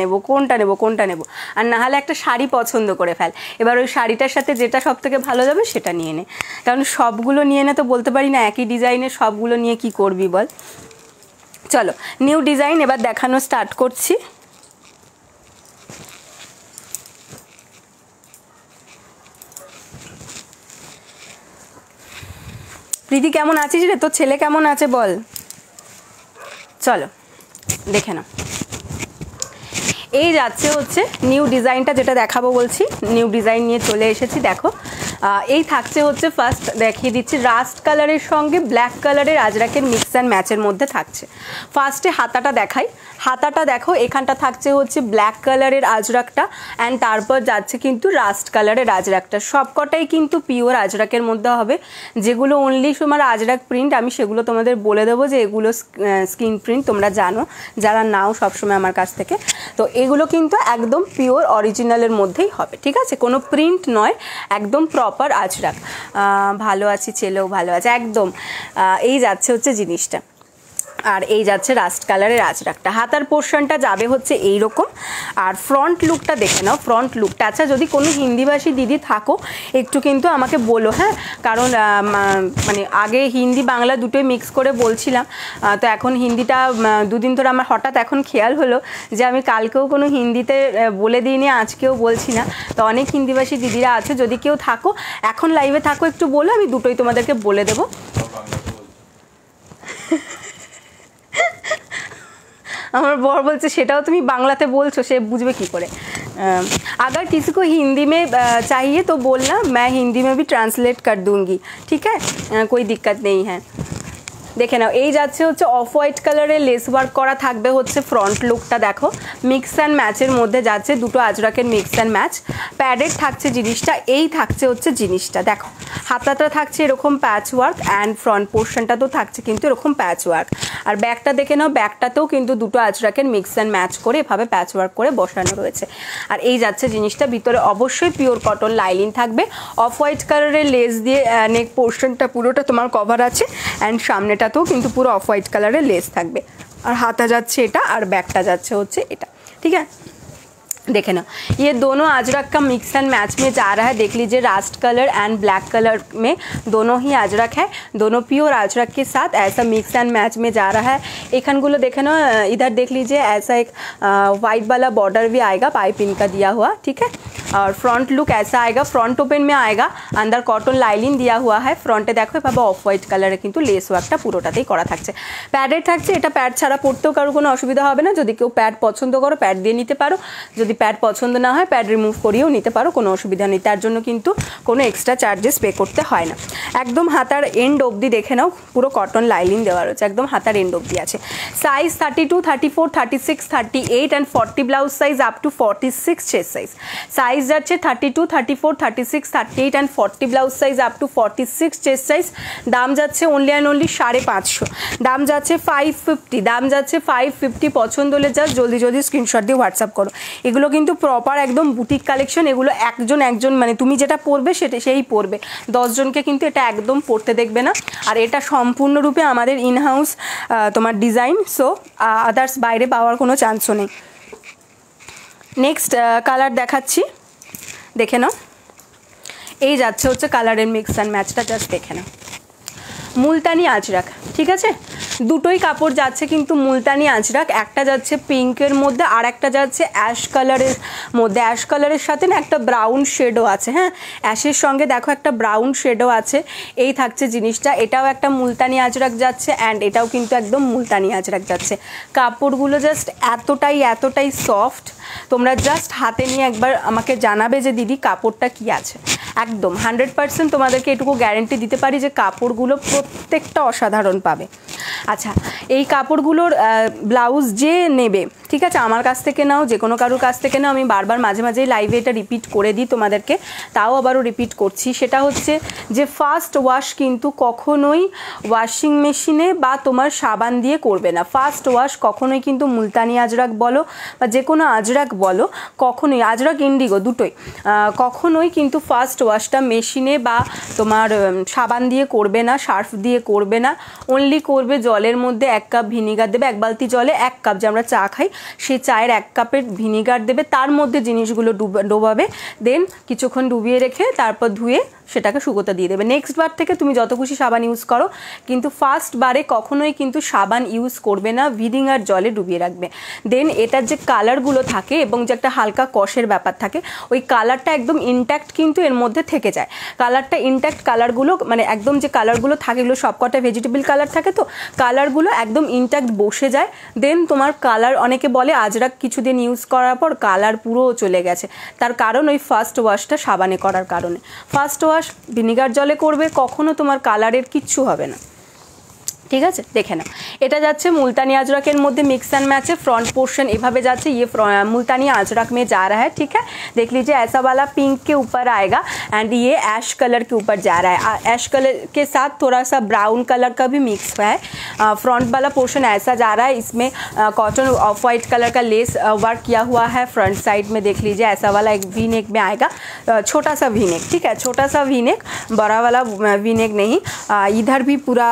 নেব, আর না হলে একটা শাড়ি পছন্দ করে ফেল। এবার ওই শাড়িটার সাথে যেটা সব থেকে ভালো যাবে সেটা নিয়ে নে, কারণ সবগুলো নিয়ে নে তো বলতে পারি না একই ডিজাইনের সবগুলো নিয়ে কি করবি বল। চলো, নিউ ডিজাইন এবার দেখানো স্টার্ট করছি। প্রীতি কেমন আছিস রে, তোর ছেলে কেমন আছে বল। চলো দেখে নাও, এই যাচ্ছে হচ্ছে নিউ ডিজাইনটা, যেটা দেখাবো বলছি, নিউ ডিজাইন নিয়ে চলে এসেছি। দেখো এই থাকছে হচ্ছে, ফার্স্ট দেখিয়ে দিচ্ছি, রাস্ট কালারের সঙ্গে ব্ল্যাক কালারের আজরাকের মিক্স অ্যান্ড ম্যাচের মধ্যে থাকছে। ফার্স্টে হাতাটা দেখাই, হাতাটা দেখো, এখানটা থাকছে হচ্ছে ব্ল্যাক কালারের আজরাকটা, অ্যান্ড তারপর যাচ্ছে কিন্তু রাস্ট কালারের আজরাকটা। সবকটাই কিন্তু পিওর আজরাকের মধ্যে হবে। যেগুলো অনলি তোমার আজরাক প্রিন্ট, আমি সেগুলো তোমাদের বলে দেবো যে এগুলো স্ক্রিন প্রিন্ট, তোমরা জানো যারা নাও সবসময় আমার কাছ থেকে। তো এগুলো কিন্তু একদম পিওর অরিজিনালের মধ্যেই হবে, ঠিক আছে, কোনো প্রিন্ট নয়, একদম প্রপার আজরাক। ভালো আছি, ছেলেও ভালো আছে, একদম। এই যাচ্ছে হচ্ছে জিনিসটা, আর এই যাচ্ছে রাস্ট কালারের আজরাকটা। হাতার পোর্শনটা যাবে হচ্ছে এইরকম, আর ফ্রন্ট লুকটা দেখে নাও, ফ্রন্ট লুকটা। আচ্ছা, যদি কোনো হিন্দিভাষী দিদি থাকো একটু কিন্তু আমাকে বলো, হ্যাঁ, কারণ মানে আগে হিন্দি বাংলা দুটোই মিক্স করে বলছিলাম, তো এখন হিন্দিটা দুদিন ধরে আমার হঠাৎ এখন খেয়াল হলো যে আমি কালকেও কোনো হিন্দিতে বলে দিইনি, আজকেও বলছি না। তো অনেক হিন্দিভাষী দিদিরা আছে, যদি কেউ থাকো এখন লাইভে থাকো একটু বলো, আমি দুটোই তোমাদেরকে বলে দেবো। আমার বর বলছে সেটাও তুমি বাংলাতে বলছো, সে বুঝবে কি করে। अगर किसी को हिंदी में चाहिए तो बोलना, मैं हिंदी में भी ट्रांसलेट कर दूंगी, ठीक है, कोई दिक्कत नहीं है। দেখে নাও, এই যাচ্ছে হচ্ছে অফ হোয়াইট কালারের লেস ওয়ার্ক করা থাকবে হচ্ছে ফ্রন্ট লুকটা। দেখো মিক্স অ্যান্ড ম্যাচের মধ্যে যাচ্ছে, দুটো আজরাকের মিক্স অ্যান্ড ম্যাচ, প্যাডেড থাকছে জিনিসটা। এই থাকছে হচ্ছে জিনিসটা, দেখো হাতাটা থাকছে এরকম প্যাচ ওয়ার্ক, অ্যান্ড ফ্রন্ট পোর্শনটা তো থাকছে কিন্তু এরকম প্যাচ ওয়ার্ক। আর ব্যাকটা দেখে নাও, ব্যাকটাতেও কিন্তু দুটো আজরাকের মিক্স অ্যান্ড ম্যাচ করে এভাবে প্যাচ ওয়ার্ক করে বসানো রয়েছে। আর এই যাচ্ছে জিনিসটা, ভিতরে অবশ্যই পিওর কটন লাইলিন থাকবে, অফ হোয়াইট কালারের লেস দিয়ে নেক পোর্শনটা পুরোটা তোমার কভার আছে, অ্যান্ড সামনেটা তো কিন্তু পুরো অফ হোয়াইট কালারের লেস থাকবে। আর হাতা যাচ্ছে এটা, আর ব্যাকটা যাচ্ছে হচ্ছে এটা, ঠিক আছে। देखे ना, ये दोनों अजरक का मिक्स एंड मैच में जा रहा है। देख लीजिए, Rust colour and black colour में दोनों ही अजरक है, दोनों प्योर अजरक के साथ ऐसा मिक्स एंड मैच में जा रहा है। एखनगुलो देखे ना, इधर देख लीजिए, ऐसा एक वाइट वाला बॉर्डर भी आएगा पाइपिंग का दिया हुआ, ठीक है। और फ्रंट लुक ऐसा आएगा, फ्रंट ओपन में आएगा, अंदर कटन लाइनिंग दिया हुआ है, फ्रंटे देखो এভাবে অফ হোয়াইট কালারে কিন্তু লেস ওয়ার্কটা পুরোটাতেই করা থাকছে। প্যাডের থাকছে, এটা প্যাড ছাড়া পরতেও কারো কোনো অসুবিধা হবে না। যদি কেউ প্যাড পছন্দ করো প্যাড দিয়ে নিতে পারো, যদি প্যাড পছন্দ না হয় প্যাড রিমুভ করিয়েও নিতে পারো, কোনো অসুবিধা নেই, তার জন্য কিন্তু কোনো এক্সট্রা চার্জেস পে করতে হয় না। একদম হাতার এন্ড অবধি দেখে নাও, পুরো কটন লাইনিং দেওয়া রয়েছে, একদম হাতার এন্ড অবধি আছে। Size 32, 34, 36, 38 and 40 blouse size up to 46 chest size. Size যাচ্ছে 32, 34, 36, 38 and 40 blouse size up to 46 chest size. দাম যাচ্ছে অনলি অ্যান্ড অনলি 550, দাম যাচ্ছে 550, দাম যাচ্ছে 550। পছন্দ হলে জাস্ট জলদি জলদি স্ক্রিনশট দিয়ে হোয়াটসঅ্যাপ করো। এগুলো কিন্তু প্রপার একদম বুটিক কালেকশন, এগুলো একজন মানে তুমি যেটা পরবে সেটা সেই পরবে, 10 জনকে কিন্তু এটা একদম পরতে দেখবে না। আর এটা সম্পূর্ণরূপে আমাদের ইনহাউস তোমার ডিজাইন, সো আদার্স বাইরে পাওয়ার কোনো চান্সও নেই। নেক্সট কালার দেখাচ্ছি, দেখে নাও। এই যাচ্ছে হচ্ছে কালারের মিক্স অ্যান্ড ম্যাচটা, জাস্ট দেখে নাও। মুলতানি আজরাক, ঠিক আছে, দুটোই কাপড় যাচ্ছে কিন্তু মুলতানি আজরাক। একটা যাচ্ছে পিঙ্কের মধ্যে আর একটা যাচ্ছে অ্যাশ কালারের মধ্যে। অ্যাশ কালারের সাথে না একটা ব্রাউন শেডও আছে, হ্যাঁ অ্যাশের সঙ্গে দেখো একটা ব্রাউন শেডও আছে। এই থাকছে জিনিসটা, এটাও একটা মুলতানি আজরাক যাচ্ছে অ্যান্ড এটাও কিন্তু একদম মুলতানি আজরাক যাচ্ছে। কাপড়গুলো জাস্ট এতটাই সফট, তোমরা জাস্ট হাতে নিয়ে একবার আমাকে জানাবে যে দিদি কাপড়টা কি আছে। একদম 100% তোমাদেরকে এটুকু গ্যারেন্টি দিতে পারি যে কাপড়গুলো প্রত্যেকটা অসাধারণ পাবে। আচ্ছা, এই কাপড়গুলোর ব্লাউজ যে নেবে, ঠিক আছে, আমার কাছ থেকে নাও, যে কোনো কারোর কাছ থেকে নাও, আমি বারবার মাঝে মাঝেই লাইভে এটা রিপিট করে দিই তোমাদেরকে, তাও আবারও রিপিট করছি। সেটা হচ্ছে যে ফার্স্ট ওয়াশ কিন্তু কখনোই ওয়াশিং মেশিনে বা তোমার সাবান দিয়ে করবে না। ফার্স্ট ওয়াশ কখনোই কিন্তু মুলতানি আজরাক বলো বা যে কোনো আজরাক বলো, কখনোই আজরাক ইন্ডিগো দুটোই কখনোই কিন্তু ফার্স্ট ওয়াশটা মেশিনে বা তোমার সাবান দিয়ে করবে না, সার্ফ দিয়ে করবে না। অনলি করবে জলের মধ্যে 1 কাপ ভিনিগার দেবে, 1 বালতি জলে 1 কাপ, যে আমরা চা খাই সেই চায়ের 1 কাপের ভিনিগার দেবে, তার মধ্যে জিনিসগুলো ডোবাবে, দেন কিছুক্ষণ ডুবিয়ে রেখে তারপর ধুয়ে সেটাকে শুকোতে দিয়ে দেবে। নেক্সট বার থেকে তুমি যত খুশি সাবান ইউজ করো, কিন্তু ফার্স্ট বারে কখনোই কিন্তু সাবান ইউজ করবে না, ভিনিগার জলে ডুবিয়ে রাখবে। দেন এটার যে কালারগুলো থাকে এবং যে একটা হালকা কষের ব্যাপার থাকে, ওই কালারটা একদম ইনট্যাক্ট কিন্তু এর মধ্যে থেকে যায়। কালারটা ইনট্যাক্ট, কালারগুলো মানে একদম যে কালারগুলো থাকে এগুলো সবকটা ভেজিটেবল কালার থাকে, তো কালারগুলো একদম ইনট্যাক্ট বসে যায়। দেন তোমার কালার, অনেকে বলে আজরাক কিছুদিন ইউজ করার পর কালার পুরো চলে গেছে, তার কারণ ওই ফার্স্ট ওয়াশটা সাবানে করার কারণে। ফার্স্ট ওয়াশ ভিনিগার জলে করবে, কখনো তোমার কালারের কিচ্ছু হবে না, ঠিক আছে। দেখে নাও, এটা যাচ্ছে मुल्तानी अजरक मध्य मिक्स एंड मैच है। फ्रंट पोर्शन एभावे जाच्छे, ये मुल्तानी अजरक में जा रहा है, ठीक है। देख लीजिए ऐसा वाला पिंक के ऊपर आएगा एंड ये ऐश कलर के ऊपर जा रहा है। ऐश कलर के साथ थोड़ा सा ब्राउन कलर का भी मिक्स है। फ्रंट वाला पोर्शन ऐसा जा रहा है, इसमें कॉटन ऑफ वाइट कलर का लेस वर्क किया हुआ है। फ्रंट साइड में देख लीजिए ऐसा वाला एक वी नेक में आएगा, छोटा सा वी नेक, ठीक है, छोटा सा वी नेक, बड़ा वाला वी नेक नहीं। इधर भी पूरा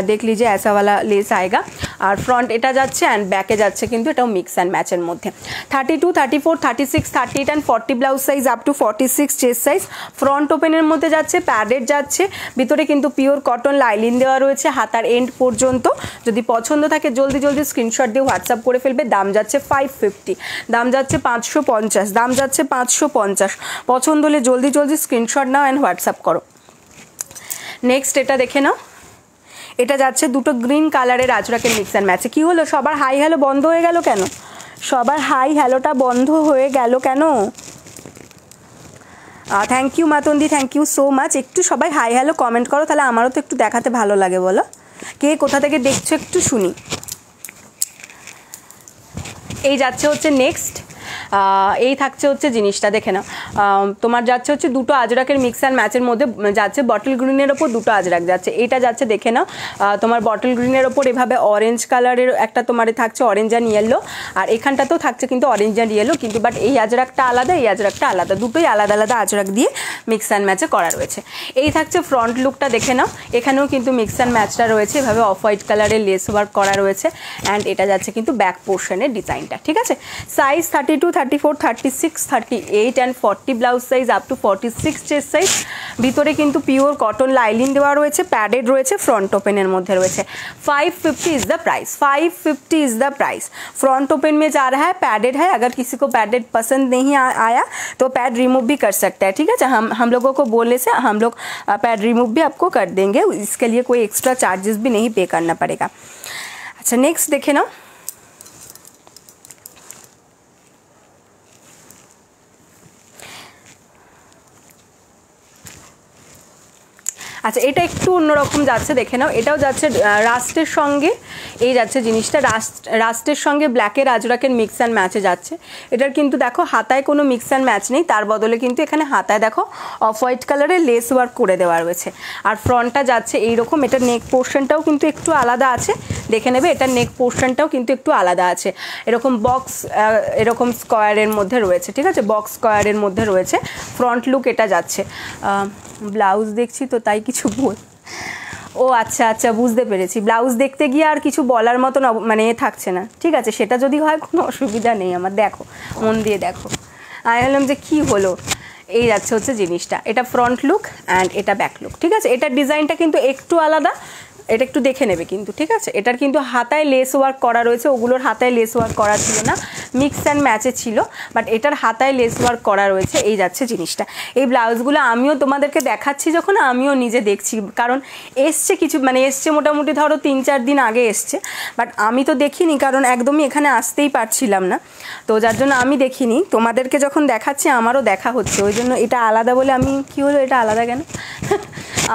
देख लीजिए ऐसा वाला लेस आएगा और फ्रंट एटा जाच्छे एंड बैके जाच्छे किन्तु एटाও मिक्स एंड मैचर मध्य। 32, 34, 36, 38 and 40 blouse size up to 46 chest size. Front opener मध्य जाच्छे, पैडेड जाच्छे, भितरे किन्तु पिओर कटन लाइनिंग देওয়া রয়েছে হাতার এন্ড পর্যন্ত। যদি পছন্দ থাকে জলদি জলদি স্ক্রিনশট দিয়ে হোয়াটসঅ্যাপ করে ফেলবে। দাম যাচ্ছে 550, দাম যাচ্ছে 550, দাম যাচ্ছে 550। পছন্দ হলে জলদি জলদি স্ক্রিনশট নাও এন্ড হোয়াটসঅ্যাপ করো। নেক্সট এটা দেখে নাও, এটা যাচ্ছে দুটো গ্রিন কালারের আজরাকের মিক্স অ্যান্ড ম্যাচে। কি হলো, সবার হাই হ্যালো বন্ধ হয়ে গেল কেন? সবার হাই হ্যালোটা বন্ধ হয়ে গেল কেন? থ্যাংক ইউ মাতন্দি, থ্যাংক ইউ সো মাচ। একটু সবাই হাই হ্যালো কমেন্ট করো, তাহলে আমারও তো একটু দেখাতে ভালো লাগে। বলো কে কোথা থেকে দেখছো একটু শুনি। এই যাচ্ছে হচ্ছে নেক্সট, এই থাকছে হচ্ছে জিনিসটা দেখে নাও। তোমার যাচ্ছে হচ্ছে দুটো আজরাকের মিক্স অ্যান্ড ম্যাচের মধ্যে যাচ্ছে বটল গ্রিনের ওপর দুটো আজরাক যাচ্ছে। এটা যাচ্ছে দেখে নাও, তোমার বটল গ্রিনের ওপর এভাবে অরেঞ্জ কালারের একটা তোমার থাকছে অরেঞ্জ অ্যান্ড ইয়েলো, আর এখানটাতেও থাকছে কিন্তু অরেঞ্জ অ্যান্ড ইয়েলো, কিন্তু বাট এই আজরাকটা আলাদা, এই আজরাকটা আলাদা, দুটোই আলাদা আলাদা আজরাক দিয়ে মিক্স অ্যান্ড ম্যাচে করা রয়েছে। এই থাকছে ফ্রন্ট লুকটা দেখে নাও, এখানেও কিন্তু মিক্স অ্যান্ড ম্যাচটা রয়েছে, এভাবে অফ হোয়াইট কালারের লেস ওয়ার্ক করা রয়েছে অ্যান্ড এটা যাচ্ছে কিন্তু ব্যাক পোর্শনের ডিজাইনটা, ঠিক আছে। Size 32, 34, 36, 38 and 40 blouse size up to 46 chest size. ভিতরে কিন্তু পিওর কটন লাইলিন দেওয়া রয়েছে, প্যাডেড রয়েছে, ফ্রন্ট ওপেনের মধ্যে রয়েছে। 550 is the price, 550 is the price. Front open में जा रहा है, पैडेड है। अगर किसी को पैडेड पसंद नहीं आया तो पैड रिमूव भी कर सकता है, ठीक है। हम लोगों को बोलने से हम लोग पैड रिमूव भी आपको कर देंगे, इसके लिए कोई एक्स्ट्रा चार्जेस भी नहीं पे करना पड़ेगा। अच्छा नेक्स्ट देखे ना, আচ্ছা এটা একটু অন্যরকম যাচ্ছে, দেখে নাও। এটাও যাচ্ছে রাস্টের সঙ্গে, এই যাচ্ছে জিনিসটা রাস্টের সঙ্গে ব্ল্যাকের আজরাকের মিক্স অ্যান্ড ম্যাচে যাচ্ছে। এটার কিন্তু দেখো হাতায় কোনো মিক্স অ্যান্ড ম্যাচ নেই, তার বদলে কিন্তু এখানে হাতায় দেখো অফ হোয়াইট কালারের লেস ওয়ার্ক করে দেওয়া রয়েছে। আর ফ্রন্টটা যাচ্ছে এইরকম, এটার নেক পোর্শনটাও কিন্তু একটু আলাদা আছে, দেখে নেবে। এটার নেক পোর্শনটাও কিন্তু একটু আলাদা আছে, এরকম বক্স এরকম স্কোয়ারের মধ্যে রয়েছে, ঠিক আছে, বক্স স্কোয়ারের মধ্যে রয়েছে। ফ্রন্ট লুক এটা যাচ্ছে। ব্লাউজ দেখছি তো তাই কিছু বল, ও আচ্ছা আচ্ছা বুঝতে পেরেছি। ব্লাউজ দেখতে গিয়ে আর কিছু বলার মতন মানে থাকছে না, ঠিক আছে। সেটা যদি হয় কোনো অসুবিধা নেই আমার, দেখো মন দিয়ে দেখো। আমি বললাম যে কী হলো, এই যাচ্ছে হচ্ছে জিনিসটা। এটা ফ্রন্ট লুক অ্যান্ড এটা ব্যাক লুক, ঠিক আছে। এটার ডিজাইনটা কিন্তু একটু আলাদা, এটা একটু দেখে নেবে কিন্তু, ঠিক আছে। এটার কিন্তু হাতায় লেস ওয়ার্ক করা রয়েছে, ওগুলোর হাতায় লেস ওয়ার্ক করা ছিল না, মিক্স অ্যান্ড ম্যাচে ছিল, বাট এটার হাতায় লেস ওয়ার্ক করা রয়েছে। এই যাচ্ছে জিনিসটা। এই ব্লাউজগুলো আমিও তোমাদেরকে দেখাচ্ছি যখন, আমিও নিজে দেখছি, কারণ এসছে কিছু, মানে এসছে মোটামুটি ধরো 3-4 দিন আগে এসছে, বাট আমি তো দেখিনি, কারণ একদমই এখানে আসতেই পারছিলাম না, তো যার জন্য আমি দেখিনি। তোমাদেরকে যখন দেখাচ্ছি আমারও দেখা হচ্ছে, ওই জন্য এটা আলাদা বলে আমি কী হলো এটা আলাদা কেন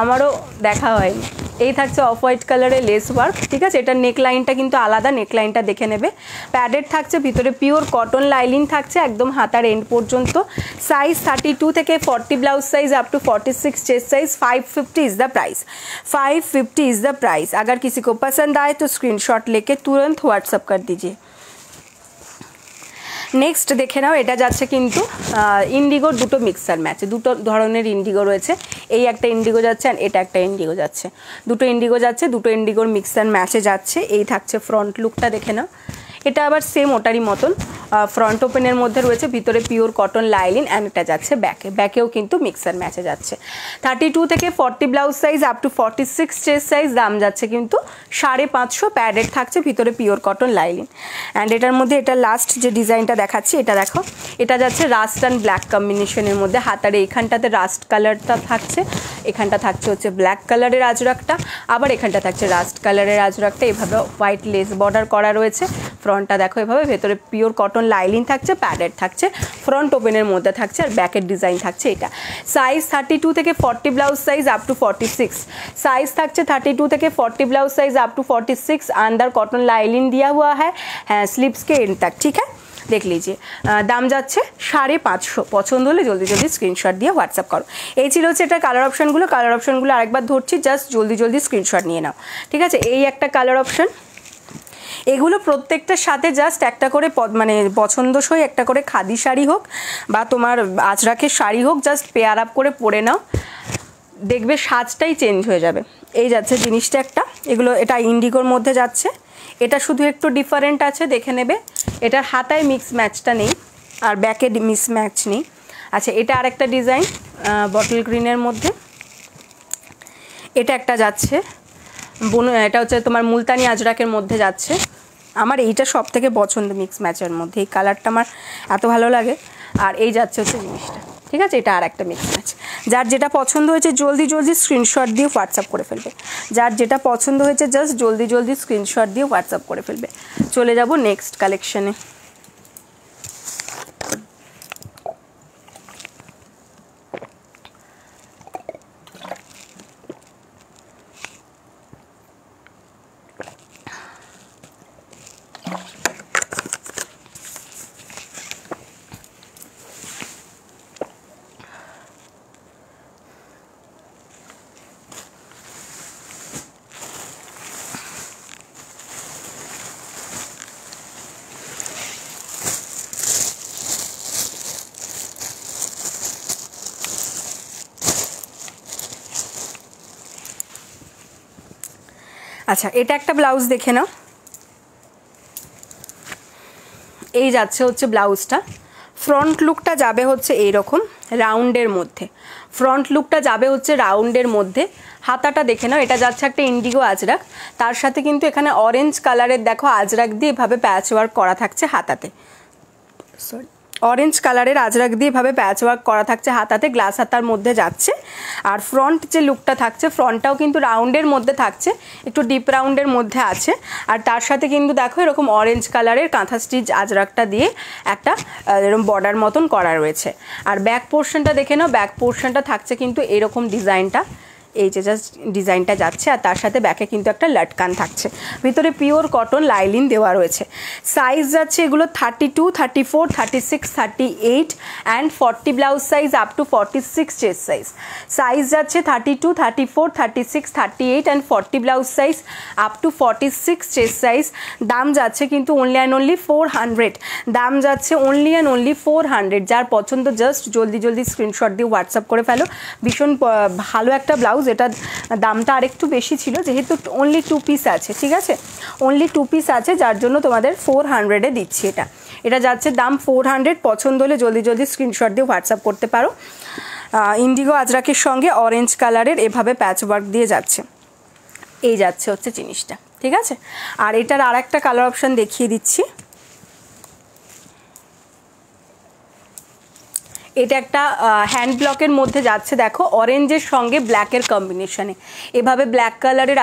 আমারও দেখা হয়নি। এই থাকছে অফ হোয়াইট কালারের লেস ওয়ার্ক, ঠিক আছে। এটার নেক লাইনটা কিন্তু আলাদা, নেক লাইনটা দেখে নেবে। প্যাডেড থাকছে, ভিতরে পিওর কটন লাইলিন থাকছে একদম হাতার এন্ড পর্যন্ত। সাইজ 32 থেকে 40 blouse size up to 46 chest size. 550 is the price, 550 is the price. अगर किसी को पसंद आए तो स्क्रीनशॉट लेके तुरंत व्हाट्सअप कर दीजिए। নেক্সট দেখে নাও, এটা যাচ্ছে কিন্তু ইন্ডিগোর দুটো মিক্সার ম্যাচে, দুটো ধরনের ইন্ডিগো রয়েছে। এই একটা ইন্ডিগো যাচ্ছে আর এটা একটা ইন্ডিগো যাচ্ছে, দুটো ইন্ডিগো যাচ্ছে, দুটো ইন্ডিগোর মিক্সার ম্যাচে যাচ্ছে। এই থাকছে ফ্রন্ট লুকটা দেখে নাও। এটা আবার সেম ওটারই মতন, ফ্রন্ট ওপেনের মধ্যে রয়েছে, ভিতরে পিওর কটন লাইলিন অ্যান্ড এটা যাচ্ছে ব্যাকে, ব্যাকেও কিন্তু মিক্সার ম্যাচে যাচ্ছে। 32 থেকে 40 blouse size up to 46 chest size. দাম যাচ্ছে কিন্তু 550, প্যাডেড থাকছে, ভিতরে পিওর কটন লাইলিন। অ্যান্ড এটার মধ্যে এটা লাস্ট যে ডিজাইনটা দেখাচ্ছি, এটা দেখো, এটা যাচ্ছে রাস্ট অ্যান্ড ব্ল্যাক কম্বিনেশনের মধ্যে। হাতারে এইখানটাতে রাস্ট কালারটা থাকছে, এখানটা থাকছে হচ্ছে ব্ল্যাক কালারের আজরাকটা, আবার এখানটা থাকছে রাস্ট কালারের আজরাকটা। এভাবে হোয়াইট লেস বর্ডার করা রয়েছে। ফ্রন্টটা দেখো এভাবে, ভেতরে পিওর কটন লাইলিন থাকছে, প্যাডেড থাকছে, ফ্রন্ট ওপেনের মধ্যে থাকছে, আর ব্যাকের ডিজাইন থাকছে এটা। সাইজ 32 থেকে 40 blouse size up to 46। Size থাকছে 32 থেকে 40 ब्लाउज साइज अप टू 46। अंदर कॉटन लाइनिंग दिया हुआ है स्लीव्स के एंड तक, ठीक है। देख लीजिए दाम যাচ্ছে 550। পছন্দ হলে জলদি জলদি স্ক্রিনশট দিয়ে হোয়াটসঅ্যাপ করো। এই ছিল হচ্ছে এটা কালার অপশনগুলো আরেকবার ধরছি, জাস্ট জলদি জলদি স্ক্রিনশট নিয়ে নাও, ঠিক আছে। এই একটা কালার অপশন, এগুলো প্রত্যেকটার সাথে জাস্ট একটা করে মানে পছন্দসই একটা করে খাদি শাড়ি হোক বা তোমার আজরাকের শাড়ি হোক, জাস্ট পেয়ার আপ করে পরে নাও, দেখবে সাজটাই চেঞ্জ হয়ে যাবে। এই যাচ্ছে জিনিসটা একটা, এগুলো এটা ইন্ডিগোর মধ্যে যাচ্ছে, এটা শুধু একটু ডিফারেন্ট আছে, দেখে নেবে। এটার হাতায় মিক্স ম্যাচটা নেই আর ব্যাকে মিক্স ম্যাচ নেই। আচ্ছা এটা আরেকটা ডিজাইন বটল গ্রিনের মধ্যে, এটা একটা যাচ্ছে এটা হচ্ছে তোমার মুলতানি আজরাকের মধ্যে যাচ্ছে। আমার এইটা সব থেকে পছন্দ মিক্স ম্যাচের মধ্যে, এই কালারটা আমার এত ভালো লাগে। আর এই যাচ্ছে হচ্ছে জিনিসটা, ঠিক আছে। এটা আর একটা মিক্স ম্যাচ। যার যেটা পছন্দ হয়েছে জলদি জলদি স্ক্রিনশট দিয়ে হোয়াটসঅ্যাপ করে ফেলবে, যার যেটা পছন্দ হয়েছে জাস্ট জলদি জলদি স্ক্রিনশট দিয়ে হোয়াটসঅ্যাপ করে ফেলবে। চলে যাব নেক্সট কালেকশনে। আচ্ছা এটা একটা ব্লাউজ দেখে নাও, এই যাচ্ছে হচ্ছে ব্লাউজটা, ফ্রন্ট লুকটা যাবে হচ্ছে এইরকম রাউন্ডের মধ্যে, ফ্রন্ট লুকটা যাবে হচ্ছে রাউন্ডের মধ্যে। হাতাটা দেখে নাও, এটা যাচ্ছে একটা ইন্ডিগো আজরাক, তার সাথে কিন্তু এখানে অরেঞ্জ কালারের দেখো আজরাক দিয়ে এভাবে প্যাচ ওয়ার্ক করা থাকছে হাতাতে, সরি অরেঞ্জ কালারের আজরাক দিয়ে এভাবে প্যাচ ওয়ার্ক করা থাকছে হাতাতে, গ্লাস হাতার মধ্যে যাচ্ছে। আর ফ্রন্ট যে লুকটা থাকছে, ফ্রন্টটাও কিন্তু রাউন্ডের মধ্যে থাকছে, একটু ডিপ রাউন্ডের মধ্যে আছে। আর তার সাথে কিন্তু দেখো এরকম অরেঞ্জ কালারের কাঁথা স্টিচ আজরাকটা দিয়ে একটা এরকম বর্ডার মতন করা রয়েছে। আর ব্যাক পোর্শনটা দেখে নাও, ব্যাক পোর্শনটা থাকছে কিন্তু এরকম ডিজাইনটা, এই যে জাস্ট ডিজাইনটা যাচ্ছে। আর তার সাথে ব্যাকে কিন্তু একটা লটকান থাকছে, ভিতরে পিওর কটন লাইলিন দেওয়া রয়েছে। সাইজ যাচ্ছে এগুলো 32, 34, 36, 38 and 40 blouse size up to 46 chest size. Size যাচ্ছে 32, 34, 36, 38 and 40 blouse size up to 46 chest size. দাম যাচ্ছে কিন্তু অনলি অ্যান্ড অনলি 400, দাম যাচ্ছে অনলি অ্যান্ড অনলি 400। যার পছন্দ জাস্ট জলদি জলদি স্ক্রিনশট দিয়ে হোয়াটসঅ্যাপ করে ফেলো। ভীষণ ভালো একটা ব্লাউজ, এটা দামটা আরেকটু বেশি ছিল যেহেতু অনলি 2 পিস আছে, ঠিক আছে, অনলি 2 পিস আছে, যার জন্য তোমাদের 400-এ দিচ্ছি। এটা যাচ্ছে দাম 400। পছন্দ হলে জলদি জলদি স্ক্রিনশট দিয়ে হোয়াটসঅ্যাপ করতে পারো। ইন্ডিগো আজরাকের সঙ্গে অরেঞ্জ কালারের এভাবে প্যাচ ওয়ার্ক দিয়ে যাচ্ছে, এই যাচ্ছে হচ্ছে জিনিসটা, ঠিক আছে। আর এটার আর একটা কালার অপশান দেখিয়ে দিচ্ছি, এটা একটা হ্যান্ড ব্লকের মধ্যে যাচ্ছে দেখো, অরেঞ্জের সঙ্গে ব্ল্যাকের কম্বিনেশনে এভাবে ব্ল্যাক কালারের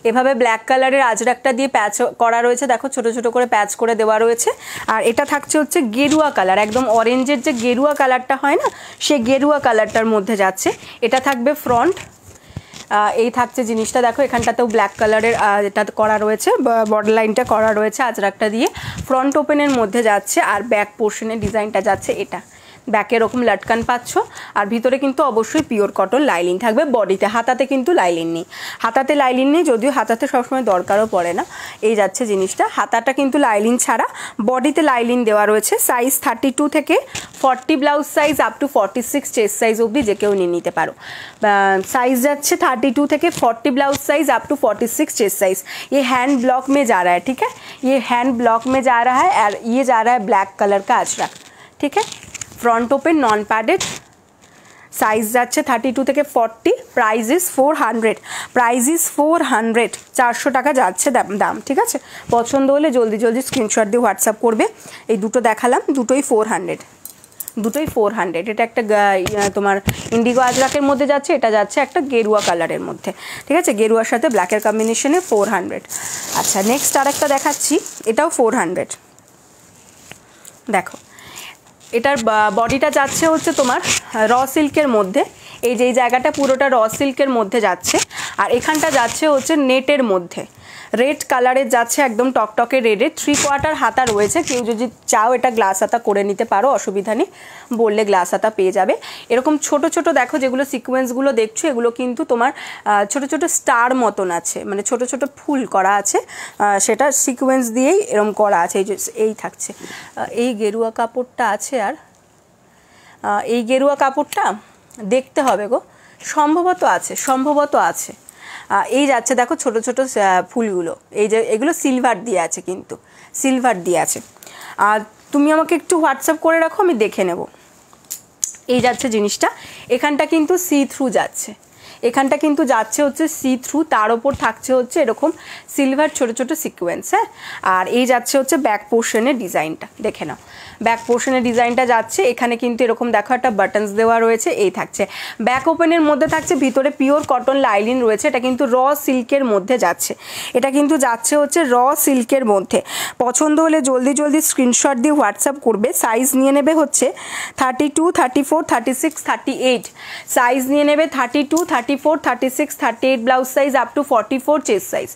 এভাবে ব্ল্যাক কালারের আজরাকটা দিয়ে প্যাচ করা রয়েছে, দেখো ছোট ছোট করে প্যাচ করে দেওয়া রয়েছে। আর এটা থাকছে হচ্ছে গেরুয়া কালার, একদম অরেঞ্জের যে গেরুয়া কালারটা হয় না, সে গেরুয়া কালারটার মধ্যে যাচ্ছে। এটা থাকবে ফ্রন্ট, এই থাকছে জিনিসটা, দেখো এখানটাতেও ব্ল্যাক কালারের এটা করা রয়েছে, বর্ডার লাইনটা করা রয়েছে আজরাকটা দিয়ে, ফ্রন্ট ওপেনের মধ্যে যাচ্ছে। আর ব্যাক পোর্শনের ডিজাইনটা যাচ্ছে এটা, ব্যাকে এরকম লটকান পাচ্ছ। আর ভিতরে কিন্তু অবশ্যই পিওর কটন লাইলিন থাকবে বডিতে, হাতাতে কিন্তু লাইলিন নেই, হাতাতে লাইলিন নেই, যদিও হাতাতে সবসময় দরকারও পড়ে না। এই যাচ্ছে জিনিসটা, হাতাটা কিন্তু লাইলিন ছাড়া, বডিতে লাইলিন দেওয়া রয়েছে। সাইজ 32 থেকে 40 blouse size up to 46 chest size অবধি যে কেউ নিয়ে নিতে পারো। साइज जाच्छे 32 থেকে 40 blouse size up to 46 chest size. ये हैंड ब्लॉक में जा रहा है, ठीक है, ये हैंड ब्लॉक में जा रहा है और ये जा रहा है ब्लैक कलर का अजरक, ठीक है। Front open non padded, size जाच्छे 32 থেকে 40, प्राइस इज 400, प्राइस इज 400, 400 টাকা যাচ্ছে দাম, ঠিক আছে। পছন্দ হলে জলদি জলদি স্ক্রিনশট দিয়ে হোয়াটসঅ্যাপ করবে। এই দুটো দেখালাম, দুটোই 400, দুটোই 400। এটা একটা তোমার ইন্ডিগো আজরাকের মধ্যে যাচ্ছে, এটা যাচ্ছে একটা গেরুয়া কালারের মধ্যে, ঠিক আছে, গেরুয়ার সাথে ব্ল্যাকের কম্বিনেশনে 400। আচ্ছা নেক্সট আরেকটা দেখাচ্ছি, এটাও 400। দেখো এটার বডিটা যাচ্ছে হচ্ছে তোমার র সিল্কের মধ্যে, এই যে এই জায়গাটা পুরোটা র সিল্কের মধ্যে যাচ্ছে, আর এখানটা যাচ্ছে হচ্ছে নেটের মধ্যে, রেড কালারের যাচ্ছে, একদম টকটকে রেডে। 3/4 হাতা রয়েছে, কেউ যদি চাও এটা গ্লাস হাতা করে নিতে পারো, অসুবিধা নেই, বললে গ্লাস হাতা পেয়ে যাবে। এরকম ছোট ছোট দেখো যেগুলো সিকোয়েন্সগুলো দেখছো, এগুলো কিন্তু তোমার ছোট ছোট স্টার মতন আছে, মানে ছোট ছোট ফুল করা আছে, সেটা সিকোয়েন্স দিয়েই এরকম করা আছে। এই যে এই থাকছে, এই গেরুয়া কাপড়টা আছে, আর এই গেরুয়া কাপড়টা দেখতে হবে গো, সম্ভবত আছে। এই যাচ্ছে দেখো ছোট ছোট ফুলগুলো, এই যে এগুলো সিলভার দিয়ে আছে, কিন্তু সিলভার দিয়ে আছে। আর তুমি আমাকে একটু হোয়াটসঅ্যাপ করে রাখো, আমি দেখে নেব। এই যাচ্ছে জিনিসটা, এখানটা কিন্তু সি থ্রু যাচ্ছে, এখানটা কিন্তু যাচ্ছে হচ্ছে সি থ্রু, তার ওপর থাকছে হচ্ছে এরকম সিলভার ছোট ছোট সিকোয়েন্স, হ্যাঁ। আর এই যাচ্ছে হচ্ছে ব্যাক পোর্শনের ডিজাইনটা, দেখে নাও ব্যাক পোর্শনের ডিজাইনটা যাচ্ছে, এখানে কিন্তু এরকম দেখো একটা বাটনস দেওয়া রয়েছে, এই থাকছে ব্যাক ওপেনের মধ্যে থাকছে, ভিতরে পিওর কটন লাইলিন রয়েছে। এটা কিন্তু র সিল্কের মধ্যে যাচ্ছে, এটা কিন্তু যাচ্ছে হচ্ছে র সিল্কের মধ্যে। পছন্দ হলে জলদি জলদি স্ক্রিনশট দিয়ে হোয়াটসঅ্যাপ করবে। সাইজ নিয়ে নেবে হচ্ছে 32, 34, 36, 38, সাইজ নিয়ে নেবে 32, 34, 36, 38 blouse size up two 44 chest size.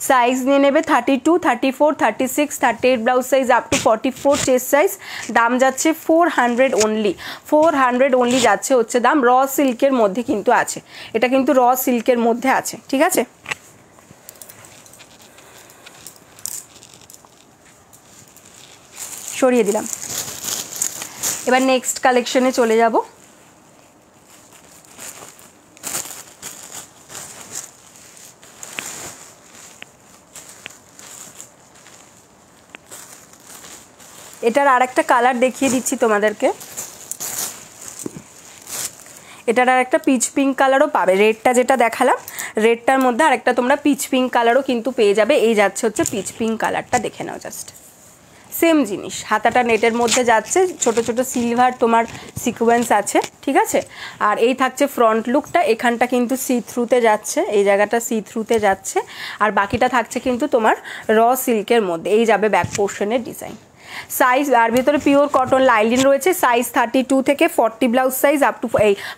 Size নিয়ে নেবে 32, 34, 36, 38 blouse size up two 44 chest size. দাম যাচ্ছে 400 অনলি, 400 অনলি যাচ্ছে হচ্ছে দাম। র সিল্কের মধ্যে কিন্তু আছে, এটা কিন্তু র সিল্কের মধ্যে আছে, ঠিক আছে। সরিয়ে দিলাম। এবার নেক্সট কালেকশনে চলে যাব। এটার আরেকটা কালার দেখিয়ে দিচ্ছি তোমাদেরকে। এটার আরেকটা পিচ পিঙ্ক কালারও পাবে, রেডটা যেটা দেখালাম রেডটার মধ্যে আরেকটা তোমরা পিচ পিঙ্ক কালারও কিন্তু পেয়ে যাবে। এই যাচ্ছে হচ্ছে পিচ পিঙ্ক কালারটা, দেখে নাও জাস্ট সেম জিনিস, হাতাটা নেটের মধ্যে যাচ্ছে, ছোট ছোট সিলভার তোমার সিকোয়েন্স আছে, ঠিক আছে। আর এই থাকছে ফ্রন্ট লুকটা, এখানটা কিন্তু সি থ্রুতে যাচ্ছে, এই জায়গাটা সি থ্রুতে যাচ্ছে, আর বাকিটা থাকছে কিন্তু তোমার র সিল্কের মধ্যে। এই যাবে ব্যাক পোর্শনের ডিজাইন। সাইজ আর ভিতরে পিওর কটন লাইলিন রয়েছে। সাইজ 32 থেকে 40 ব্লাউজ সাইজ আপ টু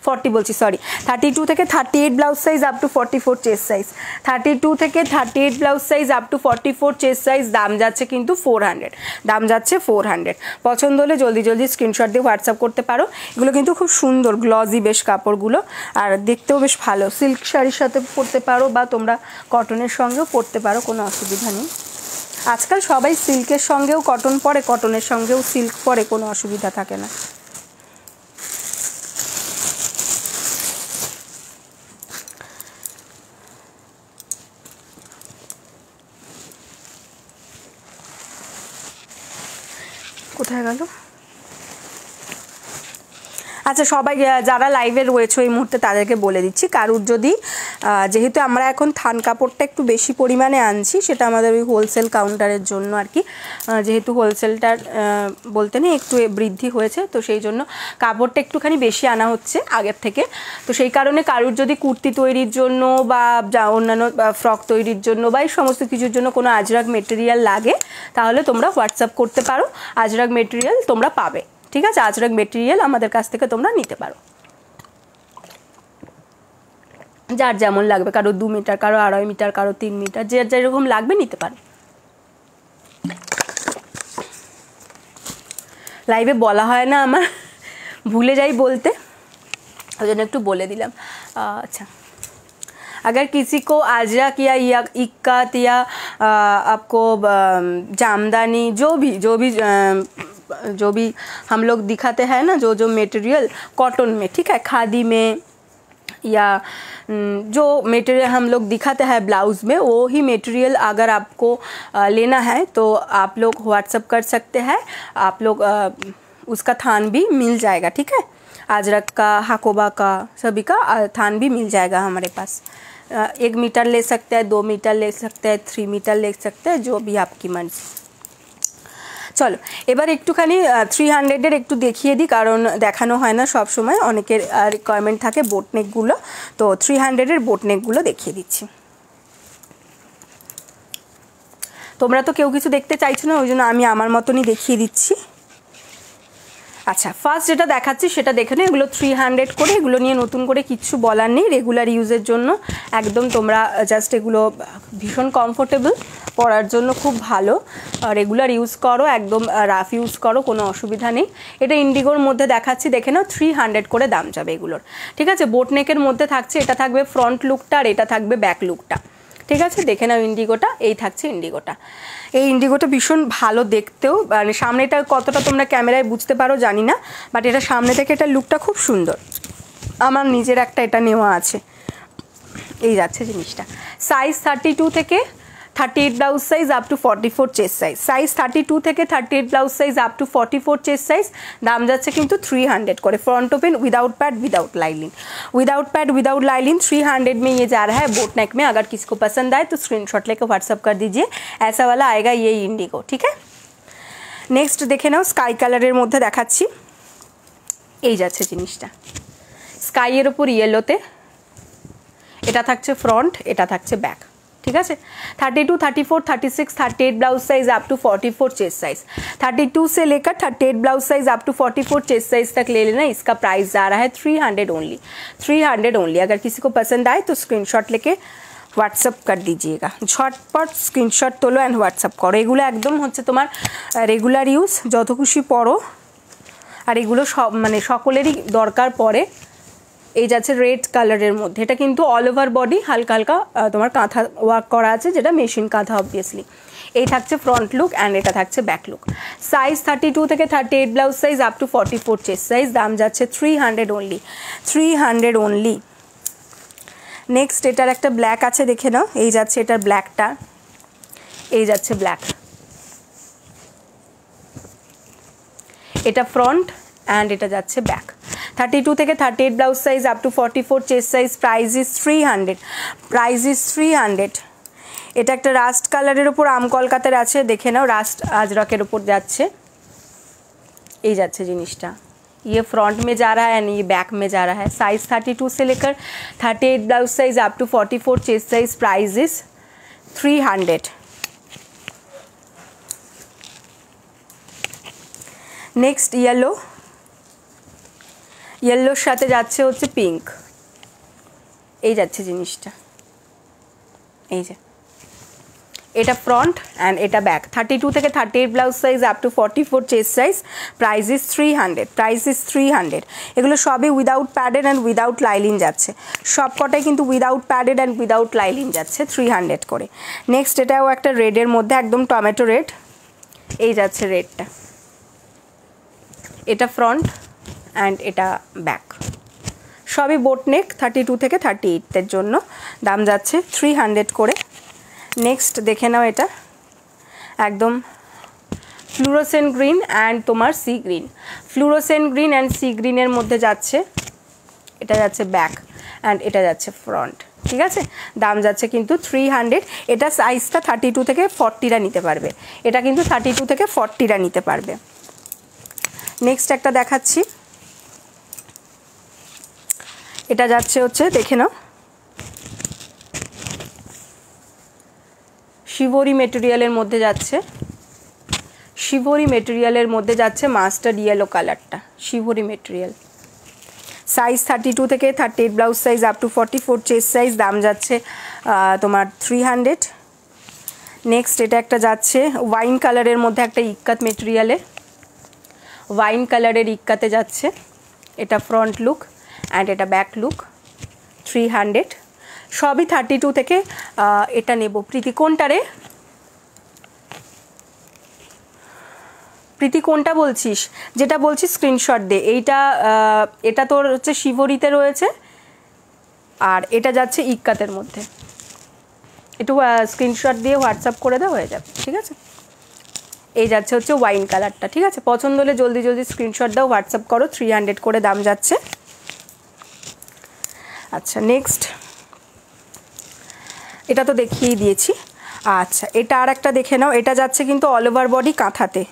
32 থেকে 38 blouse size up two 44 chest size, 32 থেকে 38 blouse size up two 44 chest size. দাম যাচ্ছে কিন্তু 400, দাম যাচ্ছে 400। পছন্দ হলে জলদি জলদি স্ক্রিনশট দিয়ে হোয়াটসঅ্যাপ করতে পারো। এগুলো কিন্তু খুব সুন্দর গ্লজি বেশ কাপড়গুলো, আর দেখতেও বেশ ভালো। সিল্ক শাড়ির সাথে পরতে পারো বা তোমরা কটনের সঙ্গেও পরতে পারো, কোনো অসুবিধা নেই। আজকাল সবাই সিল্কের সঙ্গেও কটন পরে, কটনের সঙ্গেও সিল্ক পরে, কোনো অসুবিধা থাকে না। কোথায় গেল? আচ্ছা, সবাই যারা লাইভে রয়েছে এই মুহূর্তে তাদেরকে বলে দিচ্ছি, কারুর যদি যেহেতু আমরা এখন থান কাপড়টা একটু বেশি পরিমাণে আনছি, সেটা আমাদের ওই হোলসেল কাউন্টারের জন্য আর কি, যেহেতু হোলসেলটার বলতে নেই একটু বৃদ্ধি হয়েছে, তো সেই জন্য কাপড়টা একটুখানি বেশি আনা হচ্ছে আগের থেকে। তো সেই কারণে কারুর যদি কুর্তি তৈরির জন্য বা অন্যান্য ফ্রক তৈরির জন্য বা এই সমস্ত কিছুর জন্য কোনো আজরাক মেটেরিয়াল লাগে, তাহলে তোমরা হোয়াটসঅ্যাপ করতে পারো, আজরাক মেটেরিয়াল তোমরা পাবে, ঠিক আছে। আজরাক মেটেরিয়াল আমাদের কাছ থেকে তোমরা নিতে পারো, যার যেমন লাগবে, কারো 2 মিটার, কারো 2.5 মিটার, কারো 3 মিটার, যে যেরকম লাগবে নিতে পারো। লাইভে বলা হয় না, আমার ভুলে যাই বলতে, ওই জন্য একটু বলে दिलम। अच्छा, अगर किसी को अजरक या इक्कत या आपको जामदानी जो भी हम लोग दिखाते हैं ना, जो मटेरियल कॉटन में, ठीक है, खादी में या जो मटेरियल हम लोग दिखाते हैं ब्लाउज़ में, वो ही मटेरियल अगर आपको लेना है तो आप लोग व्हाट्सअप कर सकते हैं। आप लोग उसका थान भी मिल जाएगा, ठीक है। अजरक का, हाकोबा का, सभी का थान भी मिल जाएगा हमारे पास। 1 मीटर ले सकते हैं, 2 मीटर ले सकते हैं, 3 मीटर ले सकते हैं, जो भी आपकी मर्जी। চলো এবার একটুখানি 300-এর একটু দেখিয়ে দিই, কারণ দেখানো হয় না সব সময়, অনেকের রিকোয়ারমেন্ট থাকে বোটনেকগুলো, তো 300-এর বোটনেকগুলো দেখিয়ে দিচ্ছি। তোমরা তো কেউ কিছু দেখতে চাইছো না, ওই জন্য আমি আমার মতনই দেখিয়ে দিচ্ছি। আচ্ছা, ফার্স্ট যেটা দেখাচ্ছি সেটা দেখে নিই। এগুলো 300 করে, এগুলো নিয়ে নতুন করে কিচ্ছু বলার নেই, রেগুলার ইউজের জন্য একদম তোমরা জাস্ট এগুলো ভীষণ কমফোর্টেবল, পরার জন্য খুব ভালো, রেগুলার ইউজ করো, একদম রাফ ইউজ করো, কোনো অসুবিধা নেই। এটা ইন্ডিগোর মধ্যে দেখাচ্ছি, দেখে নাও 300 করে দাম যাবে এগুলোর, ঠিক আছে। বোটনেকের মধ্যে থাকছে, এটা থাকবে ফ্রন্ট লুকটা আর এটা থাকবে ব্যাক লুকটা, ঠিক আছে। দেখে নাও ইন্ডিগোটা, এই থাকছে ইন্ডিগোটা। এই ইন্ডিগোটা ভীষণ ভালো দেখতেও, মানে সামনেটা কতটা তোমরা ক্যামেরায় বুঝতে পারো জানি না, বাট এটা সামনে থেকে এটা লুকটা খুব সুন্দর। আমার নিজের একটা এটা নেওয়া আছে, এই যাচ্ছে জিনিসটা। সাইজ 32 থেকে 38 blouse size up two 44 chest size, size 32 থেকে 38 blouse size up two 44 chest size. दाम যাচ্ছে কিন্তু 300 করে। Front open without pad without lining, without pad without lining 300 में ये जा रहा है बोट नेक में। अगर किसी को पसंद आए तो स्क्रीनशॉट लेकर व्हाट्सअप कर दीजिए, ऐसा वाला आएगा ये इंडिगो, ठीक है। नेक्स्ट देखे नाओ स्काई कलर मध्य देखाচ্ছি, এই যাচ্ছে জিনিসটা স্কাইয়ের উপর ইয়েলোতে, এটা থাকছে ফ্রন্ট, এটা থাকছে ব্যাক, ठीक है। 32, 34, 36, 38 blouse size up to 44 chest size, 32 से लेकर 38 blouse size up to 44 chest size तक ले लेना। इसका प्राइस जा रहा है 300 ओनली, 300 ओनली। अगर किसी को पसंद आए तो स्क्रीनशॉट लेके হোয়াটসঅ্যাপ कर दीजिएगा, ঝটপট স্ক্রিনশট তোলো অ্যান্ড হোয়াটসঅ্যাপ করো। এগুলো একদম হচ্ছে তোমার রেগুলার ইউজ, যত খুশি পরো, আর এগুলো সব মানে সকলেরই দরকার পড়ে। এই যাচ্ছে রেড কালারের মধ্যে, এটা কিন্তু অল ওভার বডি হালকা হালকা তোমার কাঁথা ওয়ার্ক করা আছে, যেটা মেশিন কাঁথা অবভিয়াসলি। এই থাকছে ফ্রন্ট লুক অ্যান্ড এটা থাকছে ব্যাক লুক। সাইজ 32 থেকে 38 blouse size up two 44 chest size. দাম যাচ্ছে 300 ওনলি, 300 ওনলি। নেক্সট এটার একটা ব্ল্যাক আছে, দেখে নাও, এই যাচ্ছে এটার ব্ল্যাকটা, এই যাচ্ছে ব্ল্যাক, এটা ফ্রন্ট অ্যান্ড এটা যাচ্ছে ব্যাক। 32 থেকে 38 blouse size up two 44 chest size. Price is 300, price is 300। এটা একটা রাস্ট কালারের ওপর আম কলকাতার আছে, দেখে নাও, রাস্ট আজরকের ওপর যাচ্ছে, এই যাচ্ছে জিনিসটা। ये फ्रंट में जा रहा है एंड ये बैक में जा रहा है। साइज 32 से लेकर 38 blouse size up to 44 chest size. Price is 300। Next yellow, येलोर साथे जाच्छे होच्छे पिंक, এই যাচ্ছে জিনিসটা, এই যে এটা ফ্রন্ট অ্যান্ড এটা ব্যাক। 32 থেকে 38 blouse size up two 44 chest size. Price is 300, price is 300। এগুলো সবই without padded and without lining যাচ্ছে, সব কটাই কিন্তু without padded and without lining যাচ্ছে 300 করে। নেক্সট এটাও একটা রেডের মধ্যে, একদম টমেটো রেড, এই যাচ্ছে রেডটা। এটা ফ্রন্ট অ্যান্ড এটা ব্যাক, সবই বোট নেক। 32 থেকে 38 জন্য দাম যাচ্ছে 300 করে। নেক্সট দেখে নাও, এটা একদম ফ্লুরোসেন্ট গ্রিন অ্যান্ড তোমার sea green, fluorescent green and sea গ্রিনের মধ্যে যাচ্ছে, এটা যাচ্ছে ব্যাক অ্যান্ড এটা যাচ্ছে ফ্রন্ট, ঠিক আছে। দাম যাচ্ছে কিন্তু 300। এটা সাইজটা 32 থেকে 40রা নিতে পারবে, এটা কিন্তু 32 থেকে 40রা নিতে পারবে। নেক্সট একটা দেখাচ্ছি, এটা যাচ্ছে হচ্ছে, দেখে নাও, শিভরি মেটেরিয়ালের মধ্যে যাচ্ছে, শিভরি মেটেরিয়ালের মধ্যে যাচ্ছে মাস্টার্ড ইয়েলো কালারটা, শিভরি মেটেরিয়াল। সাইজ 32 থেকে 38 blouse size up two 44 chest size. দাম যাচ্ছে তোমার 300। নেক্সট এটা একটা যাচ্ছে ওয়াইন কালারের মধ্যে, একটা ইক্কাত মেটেরিয়ালে, ওয়াইন কালারের ইক্কাতে যাচ্ছে। এটা ফ্রন্ট লুক অ্যান্ড এটা ব্যাক লুক, 300। সবই 32 থেকে। এটা নেব। প্রীতি কোনটা রে? প্রীতি কোনটা বলছিস? যেটা বলছিস স্ক্রিনশট দে। এইটা এটা তোর হচ্ছে শিভরিতে রয়েছে আর এটা যাচ্ছে ইক্কাতের মধ্যে। একটু স্ক্রিনশট দিয়ে হোয়াটসঅ্যাপ করে দাও, হয়ে যাবে, ঠিক আছে। এই যাচ্ছে হচ্ছে ওয়াইন কালারটা, ঠিক আছে। পছন্দ হলে জলদি জলদি স্ক্রিনশট দাও, হোয়াটসঅ্যাপ করো। 300 করে দাম যাচ্ছে। আচ্ছা, নেক্সট এটা তো দেখিয়েই দিয়েছি। আচ্ছা, এটা আর একটা দেখে নাও। এটা যাচ্ছে কিন্তু অল ওভার বডি কাঁথাতে,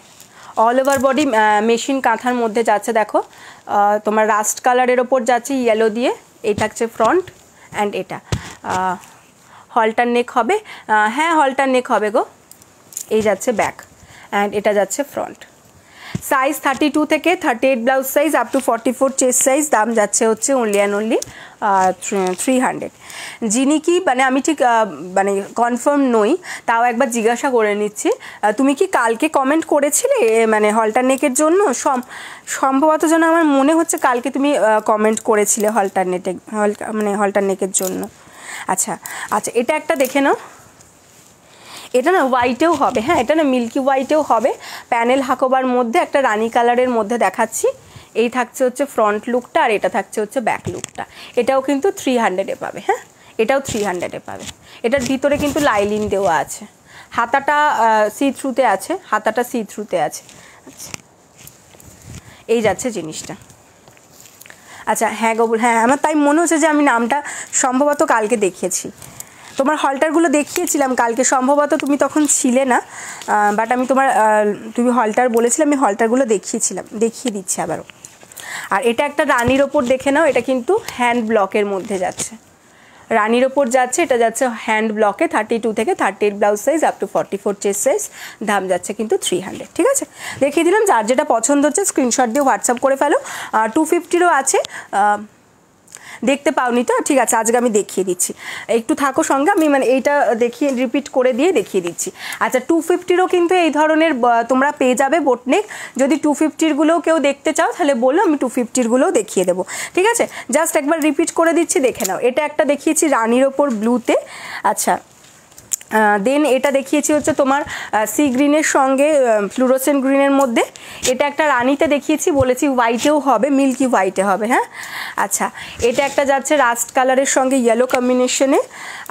অল ওভার বডি মেশিন কাঁথার মধ্যে যাচ্ছে। দেখো তোমার রাস্ট কালারের ওপর যাচ্ছে ইয়েলো দিয়ে। এই থাকছে ফ্রন্ট অ্যান্ড এটা হলটার নেক হবে। হ্যাঁ, হলটার নেক হবে গো। এই যাচ্ছে ব্যাক অ্যান্ড এটা যাচ্ছে ফ্রন্ট। সাইজ 32 থেকে 38 blouse size up two 44 chest size. দাম যাচ্ছে হচ্ছে অনলি অ্যান্ড অনলি 300। যিনি কি মানে আমি ঠিক মানে কনফার্ম নই, তাও একবার জিজ্ঞাসা করে নিচ্ছি, তুমি কি কালকে কমেন্ট করেছিলে মানে হলটার নেকের জন্য? সম্ভবত যেন আমার মনে হচ্ছে কালকে তুমি কমেন্ট করেছিলে হলটার নেটে, মানে হলটার নেকের জন্য। আচ্ছা আচ্ছা, এটা একটা দেখে নাও। এটা না হোয়াইটেও হবে, হ্যাঁ, এটা না মিল্কি হোয়াইটেও হবে। প্যানেল হাকোবার মধ্যে একটা রানি কালারের মধ্যে দেখাচ্ছি। এই থাকছে হচ্ছে ফ্রন্ট লুকটা আর এটা থাকছে হচ্ছে ব্যাক লুকটা। এটাও কিন্তু 300-এ পাবে, হ্যাঁ, এটাও 300-এ পাবে। এটার ভিতরে কিন্তু লাইলিন দেওয়া আছে, হাতাটা সি থ্রুতে আছে, হাতাটা সি থ্রুতে আছে। আচ্ছা, এই যাচ্ছে জিনিসটা। আচ্ছা, হ্যাঁ গো, হ্যাঁ, আমার তাই মনে হচ্ছে যে আমি নামটা সম্ভবত কালকে দেখিয়েছি। তোমার হলটারগুলো দেখিয়েছিলাম কালকে, সম্ভবত তুমি তখন ছিলে না, বাট আমি তুমি হলটার বলেছিলে, আমি হলটারগুলো দেখিয়েছিলাম, দেখিয়ে দিচ্ছি আবারও। আর এটা একটা রানির ওপর দেখে নাও। এটা কিন্তু হ্যান্ড ব্লকের মধ্যে যাচ্ছে, রানির ওপর যাচ্ছে। এটা যাচ্ছে হ্যান্ড ব্লকে। 32 থেকে 38 blouse size up two 44 chest size. দাম যাচ্ছে কিন্তু 300, ঠিক আছে। দেখিয়ে দিলাম। যার যেটা পছন্দ হচ্ছে স্ক্রিনশট দিয়ে হোয়াটসঅ্যাপ করে ফেলো। 250-রও আছে, দেখতে পাওনি তো, ঠিক আছে, আজকে আমি দেখিয়ে দিচ্ছি। একটু থাকো সঙ্গে, আমি মানে এইটা দেখিয়ে রিপিট করে দিয়ে দেখিয়ে দিচ্ছি। আচ্ছা, 250-রও কিন্তু এই ধরনের তোমরা পেয়ে যাবে বোটনেক। যদি 250-রগুলোও কেউ দেখতে চাও তাহলে বলো, আমি 250-রগুলোও দেখিয়ে দেবো, ঠিক আছে। জাস্ট একবার রিপিট করে দিচ্ছি, দেখে নাও। এটা একটা দেখিয়েছি রানির ওপর ব্লুতে। আচ্ছা, দেন এটা দেখিয়েছি হচ্ছে তোমার সি গ্রিনের সঙ্গে ফ্লুরোসেন্ট গ্রিনের মধ্যে। এটা একটা রানিতে দেখিয়েছি, বলেছি হোয়াইটেও হবে, মিল্কি হোয়াইটে হবে। হ্যাঁ, আচ্ছা এটা একটা যাচ্ছে রাস্ট কালারের সঙ্গে ইয়েলো কম্বিনেশনে।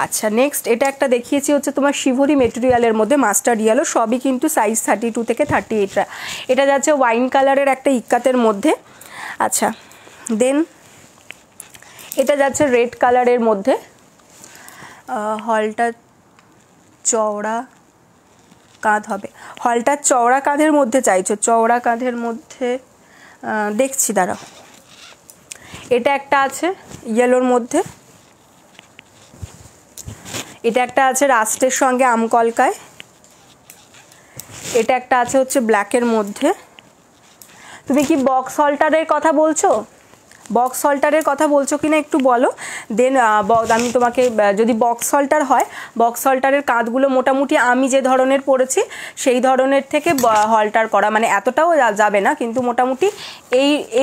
আচ্ছা নেক্সট এটা একটা দেখিয়েছি হচ্ছে তোমার শিভরি মেটেরিয়ালের মধ্যে মাস্টার্ড ইয়েলো, সবই কিন্তু সাইজ 32 থেকে 38। এটা যাচ্ছে ওয়াইন কালারের একটা ইক্কাতের মধ্যে। আচ্ছা দেন এটা যাচ্ছে রেড কালারের মধ্যে, হলটা চওড়া কাঁধ হবে, হলটা চওড়া কাঁধের মধ্যে চাইছো, চওড়া কাঁধের মধ্যে দেখছি দাঁড়াও। এটা একটা আছে ইয়েলোর মধ্যে, এটা একটা আছে রাস্টের সঙ্গে আমকলকায়, এটা একটা আছে হচ্ছে ব্ল্যাকের মধ্যে। তুমি কি বক্স হল্টারের কথা বলছো? বক্স হল্টারের কথা বলছো কিনা একটু বলো, দেন আমি তোমাকে, যদি বক্স হল্টার হয়, বক্স হল্টারের কাঁধগুলো মোটামুটি আমি যে ধরনের পরেছি সেই ধরনের থেকে হল্টার করা, মানে এতটাও যাবে না কিন্তু মোটামুটি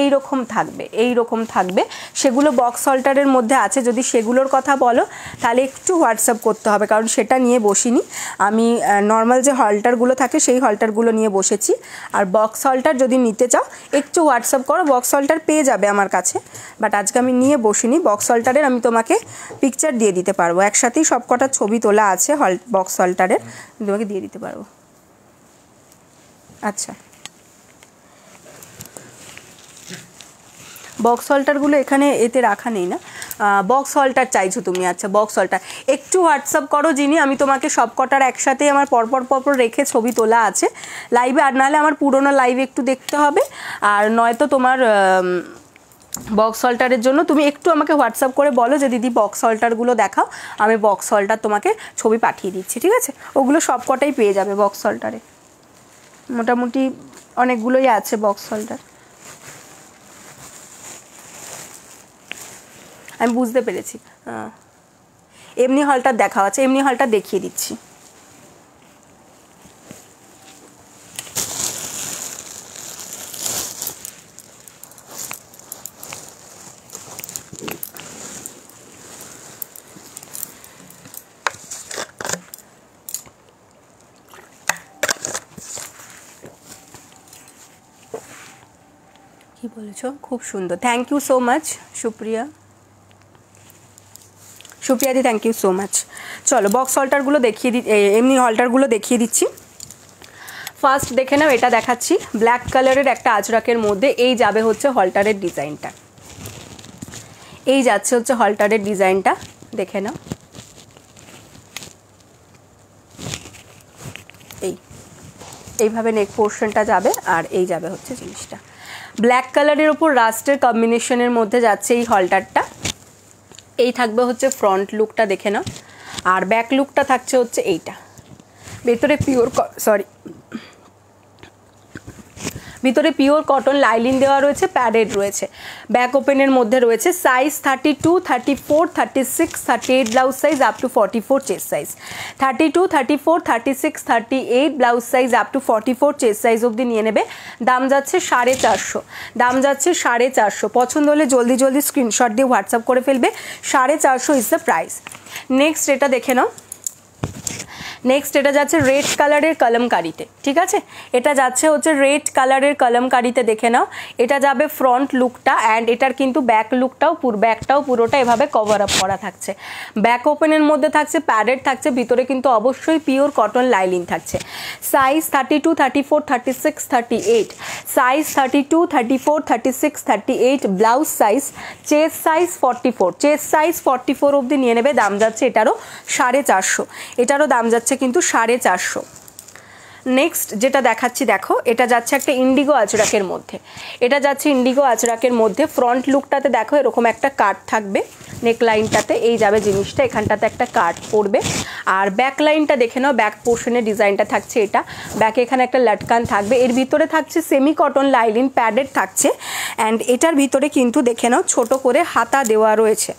এই রকম থাকবে, এই রকম থাকবে। সেগুলো বক্স হল্টারের মধ্যে আছে, যদি সেগুলোর কথা বলো তাহলে একটু হোয়াটসঅ্যাপ করতে হবে, কারণ সেটা নিয়ে বসিনি আমি, নর্মাল যে হল্টারগুলো থাকে সেই হল্টারগুলো নিয়ে বসেছি। আর বক্স হল্টার যদি নিতে চাও একটু হোয়াটসঅ্যাপ করো, বক্স হল্টার পেয়ে যাবে আমার কাছে, বাট আজকে আমি নিয়ে বসিনি। বক্স হল্টারের আমি তোমাকে পিকচার দিয়ে দিতে পারবো, একসাথেই সব কটা ছবি তোলা আছে বক্স হল্টারের, তোমাকে দিয়ে দিতে পারবো। আচ্ছা বক্স হল্টারগুলো এখানে এতে রাখা নেই না, বক্স হল্টার চাইছো তুমি? আচ্ছা বক্স হল্টার একটু হোয়াটসঅ্যাপ করো যিনি, আমি তোমাকে সব কটার একসাথে আমার পরপর রেখে ছবি তোলা আছে লাইভে, আর নাহলে আমার পুরোনো লাইভে একটু দেখতে হবে, আর নয়তো তোমার বক্স হল্টারের জন্য তুমি একটু আমাকে হোয়াটসঅ্যাপ করে বলো যে দিদি বক্স হল্টারগুলো দেখাও, আমি বক্স হল্টার তোমাকে ছবি পাঠিয়ে দিচ্ছি, ঠিক আছে? ওগুলো সব কটাই পেয়ে যাবে বক্স হল্টারে, মোটামুটি অনেকগুলোই আছে বক্স হল্টার। আমি বুঝতে পেরেছি, এমনি হলটার দেখা আছে, এমনি হলটা দেখিয়ে দিচ্ছি। কি বলেছো? খুব সুন্দর, thank you so much Supriya, সুপ্রিয়াদি থ্যাংক ইউ সো মাচ। চলো বক্স হল্টারগুলো দেখিয়ে এমনি হল্টারগুলো দেখিয়ে দিচ্ছি। ফার্স্ট দেখে নাও, এটা দেখাচ্ছি ব্ল্যাক কালারের একটা আজরাকের মধ্যে, এই যাবে হচ্ছে হল্টারের ডিজাইনটা, এই যাচ্ছে হচ্ছে হল্টারের ডিজাইনটা, দেখে নাও। এইভাবে নেক পোর্শনটা যাবে, আর এই যাবে হচ্ছে জিনিসটা ব্ল্যাক কালারের ওপর রাস্টের কম্বিনেশনের মধ্যে যাচ্ছে এই হল্টারটা। এই থাকবে হচ্ছে ফ্রন্ট লুকটা, দেখে নাও, আর ব্যাক লুকটা থাকছে হচ্ছে এইটা। ভেতরে ভিতরে পিওর কটন লাইলিন দেওয়া রয়েছে, প্যাডেড রয়েছে, ব্যাক ওপেনের মধ্যে রয়েছে, size 32, 34, 36, 38 blouse size up two 44 chest size, 32, 34, 36, 38 blouse size up two 44 chest size অবধি নিয়ে নেবে। দাম যাচ্ছে 450, দাম যাচ্ছে 450। পছন্দ হলে জলদি জলদি স্ক্রিনশট দিয়ে হোয়াটসঅ্যাপ করে ফেলবে, 450 ইজ দ্য প্রাইস। নেক্সট এটা দেখে নাও, নেক্সট এটা যাচ্ছে রেড কালারের কলমকারিতে, ঠিক আছে? এটা যাচ্ছে হচ্ছে রেড কালারের কলমকারিতে, দেখে নাও। এটা যাবে ফ্রন্ট লুকটা, অ্যান্ড এটার কিন্তু ব্যাক লুকটাও ব্যাকটাও পুরোটা এভাবে কভার আপ করা থাকছে, ব্যাক ওপেনের মধ্যে থাকছে, প্যাডেড থাকছে, ভিতরে কিন্তু অবশ্যই পিওর কটন লাইলিন থাকছে। Size 32, 34, 36, 38, size 32, 34, 36, 38, blouse size chest size 44, chest size 44 অবধি নিয়ে নেবে। দাম যাচ্ছে এটারও 450, এটারও দাম যাচ্ছে কিন্তু 450। নেক্সট যেটা দেখাচ্ছি দেখো, এটা যাচ্ছে একটা ইন্ডিগো আজরাকের মধ্যে, এটা যাচ্ছে ইন্ডিগো আজরাকের মধ্যে। ফ্রন্ট লুকটাতে দেখো এরকম একটা কাট থাকবে, নেক লাইনটাতে এই যাবে জিনিসটা, এখানটাতে একটা কাট পড়বে, আর ব্যাক লাইনটা দেখে নাও, ব্যাক পোর্শনের ডিজাইনটা থাকছে এটা, ব্যাকে এখানে একটা লাটকান থাকবে, এর ভিতরে থাকছে সেমি কটন লাইলিন, প্যাডেড থাকছে, অ্যান্ড এটার ভিতরে কিন্তু দেখে নাও ছোট করে হাতা দেওয়া রয়েছে,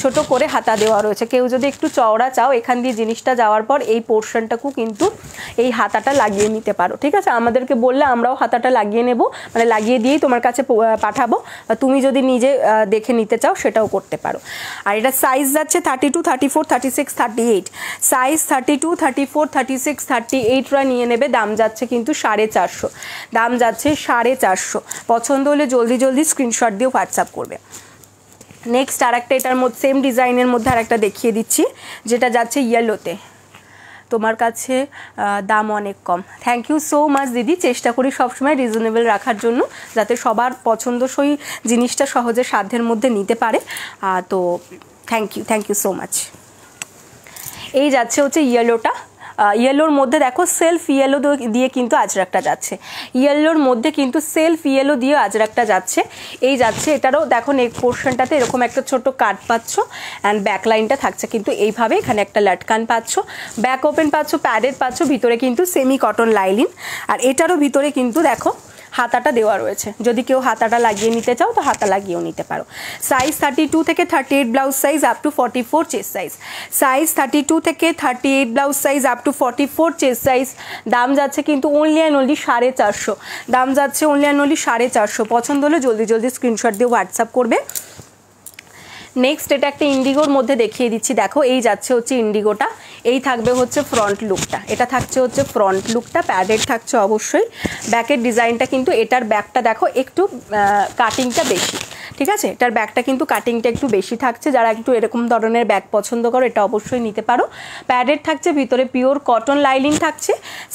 ছোট করে হাতা দেওয়া রয়েছে। কেউ যদি একটু চওড়া চাও, এখান দিয়ে জিনিসটা যাওয়ার পর এই পোর্শনটাকেও কিন্তু এই হাতাটা লাগিয়ে লাগিয়ে নিতে পারো, ঠিক আছে? আমাদেরকে বললে আমরাও হাতাটা লাগিয়ে নেব, মানে লাগিয়ে দিয়েই তোমার কাছে পাঠাবো, তুমি যদি নিজে দেখে নিতে চাও সেটাও করতে পারো। আর এটা সাইজ যাচ্ছে 32, 34, 36, 38, সাইজ 32, 34, 36, 38রা নিয়ে নেবে। দাম যাচ্ছে কিন্তু 450, দাম যাচ্ছে 450। পছন্দ হলে জলদি জলদি স্ক্রিনশট দিয়ে হোয়াটসঅ্যাপ করবে। নেক্সট আর একটা এটার মধ্যে সেম ডিজাইনের মধ্যে আর একটা দেখিয়ে দিচ্ছি, যেটা যাচ্ছে ইয়েলোতে। তোমার কাছে দাম অনেক কম, থ্যাংক ইউ সো মাচ দিদি। চেষ্টা করি সবসময় রিজনেবল রাখার জন্য, যাতে সবার পছন্দসই জিনিসটা সহজে সাধ্যের মধ্যে নিতে পারে। তো থ্যাংক ইউ সো মাচ। এই যাচ্ছে হচ্ছে ইয়েলোটা, ইয়েলোর মধ্যে দেখো সেলফ ইয়েলো দিয়ে কিন্তু আজরাকটা যাচ্ছে, ইয়েলোর মধ্যে কিন্তু সেলফ ইয়েলো দিয়ে আজরাকটা যাচ্ছে। এই যাচ্ছে এটারও দেখো নেক পোর্শনটাতে এরকম একটা ছোট কাট পাচ্ছ, অ্যান্ড ব্যাক লাইনটা থাকছে কিন্তু এইভাবে, এখানে একটা লাটকান পাচ্ছ, ব্যাক ওপেন পাচ্ছ, প্যাডেড পাচ্ছ, ভিতরে কিন্তু সেমি কটন লাইলিন। আর এটারও ভিতরে কিন্তু দেখো হাতাটা দেওয়া রয়েছে, যদি কেউ হাতাটা লাগিয়ে নিতে চাও তো হাতা লাগিয়েও নিতে পারো। সাইজ 32 থেকে 38 blouse size up two 44 chest size, size 32 থেকে 38 blouse size up two 44 chest size. দাম যাচ্ছে কিন্তু অনলি অ্যান্ড অনলি 450, দাম যাচ্ছে অনলি অ্যান্ড অনলি 450। পছন্দ হলে জলদি জলদি স্ক্রিনশট দিয়ে হোয়াটসঅ্যাপ করবে। নেক্সট এটা একটা ইন্ডিগোর মধ্যে দেখিয়ে দিচ্ছি, দেখো এই যাচ্ছে হচ্ছে ইন্ডিগোটা, এই থাকবে হচ্ছে ফ্রন্ট লুকটা, এটা থাকছে হচ্ছে ফ্রন্ট লুকটা, প্যাডেড থাকছে অবশ্যই। ব্যাকের ডিজাইনটা কিন্তু এটার ব্যাকটা দেখো একটু কাটিংটা বেশি, ঠিক আছে? এটার ব্যাকটা কিন্তু কাটিংটা একটু বেশি থাকছে, যারা একটু এরকম ধরনের ব্যাক পছন্দ করো এটা অবশ্যই নিতে পারো। প্যাডেড থাকছে, ভিতরে পিওর কটন লাইনিং থাকছে।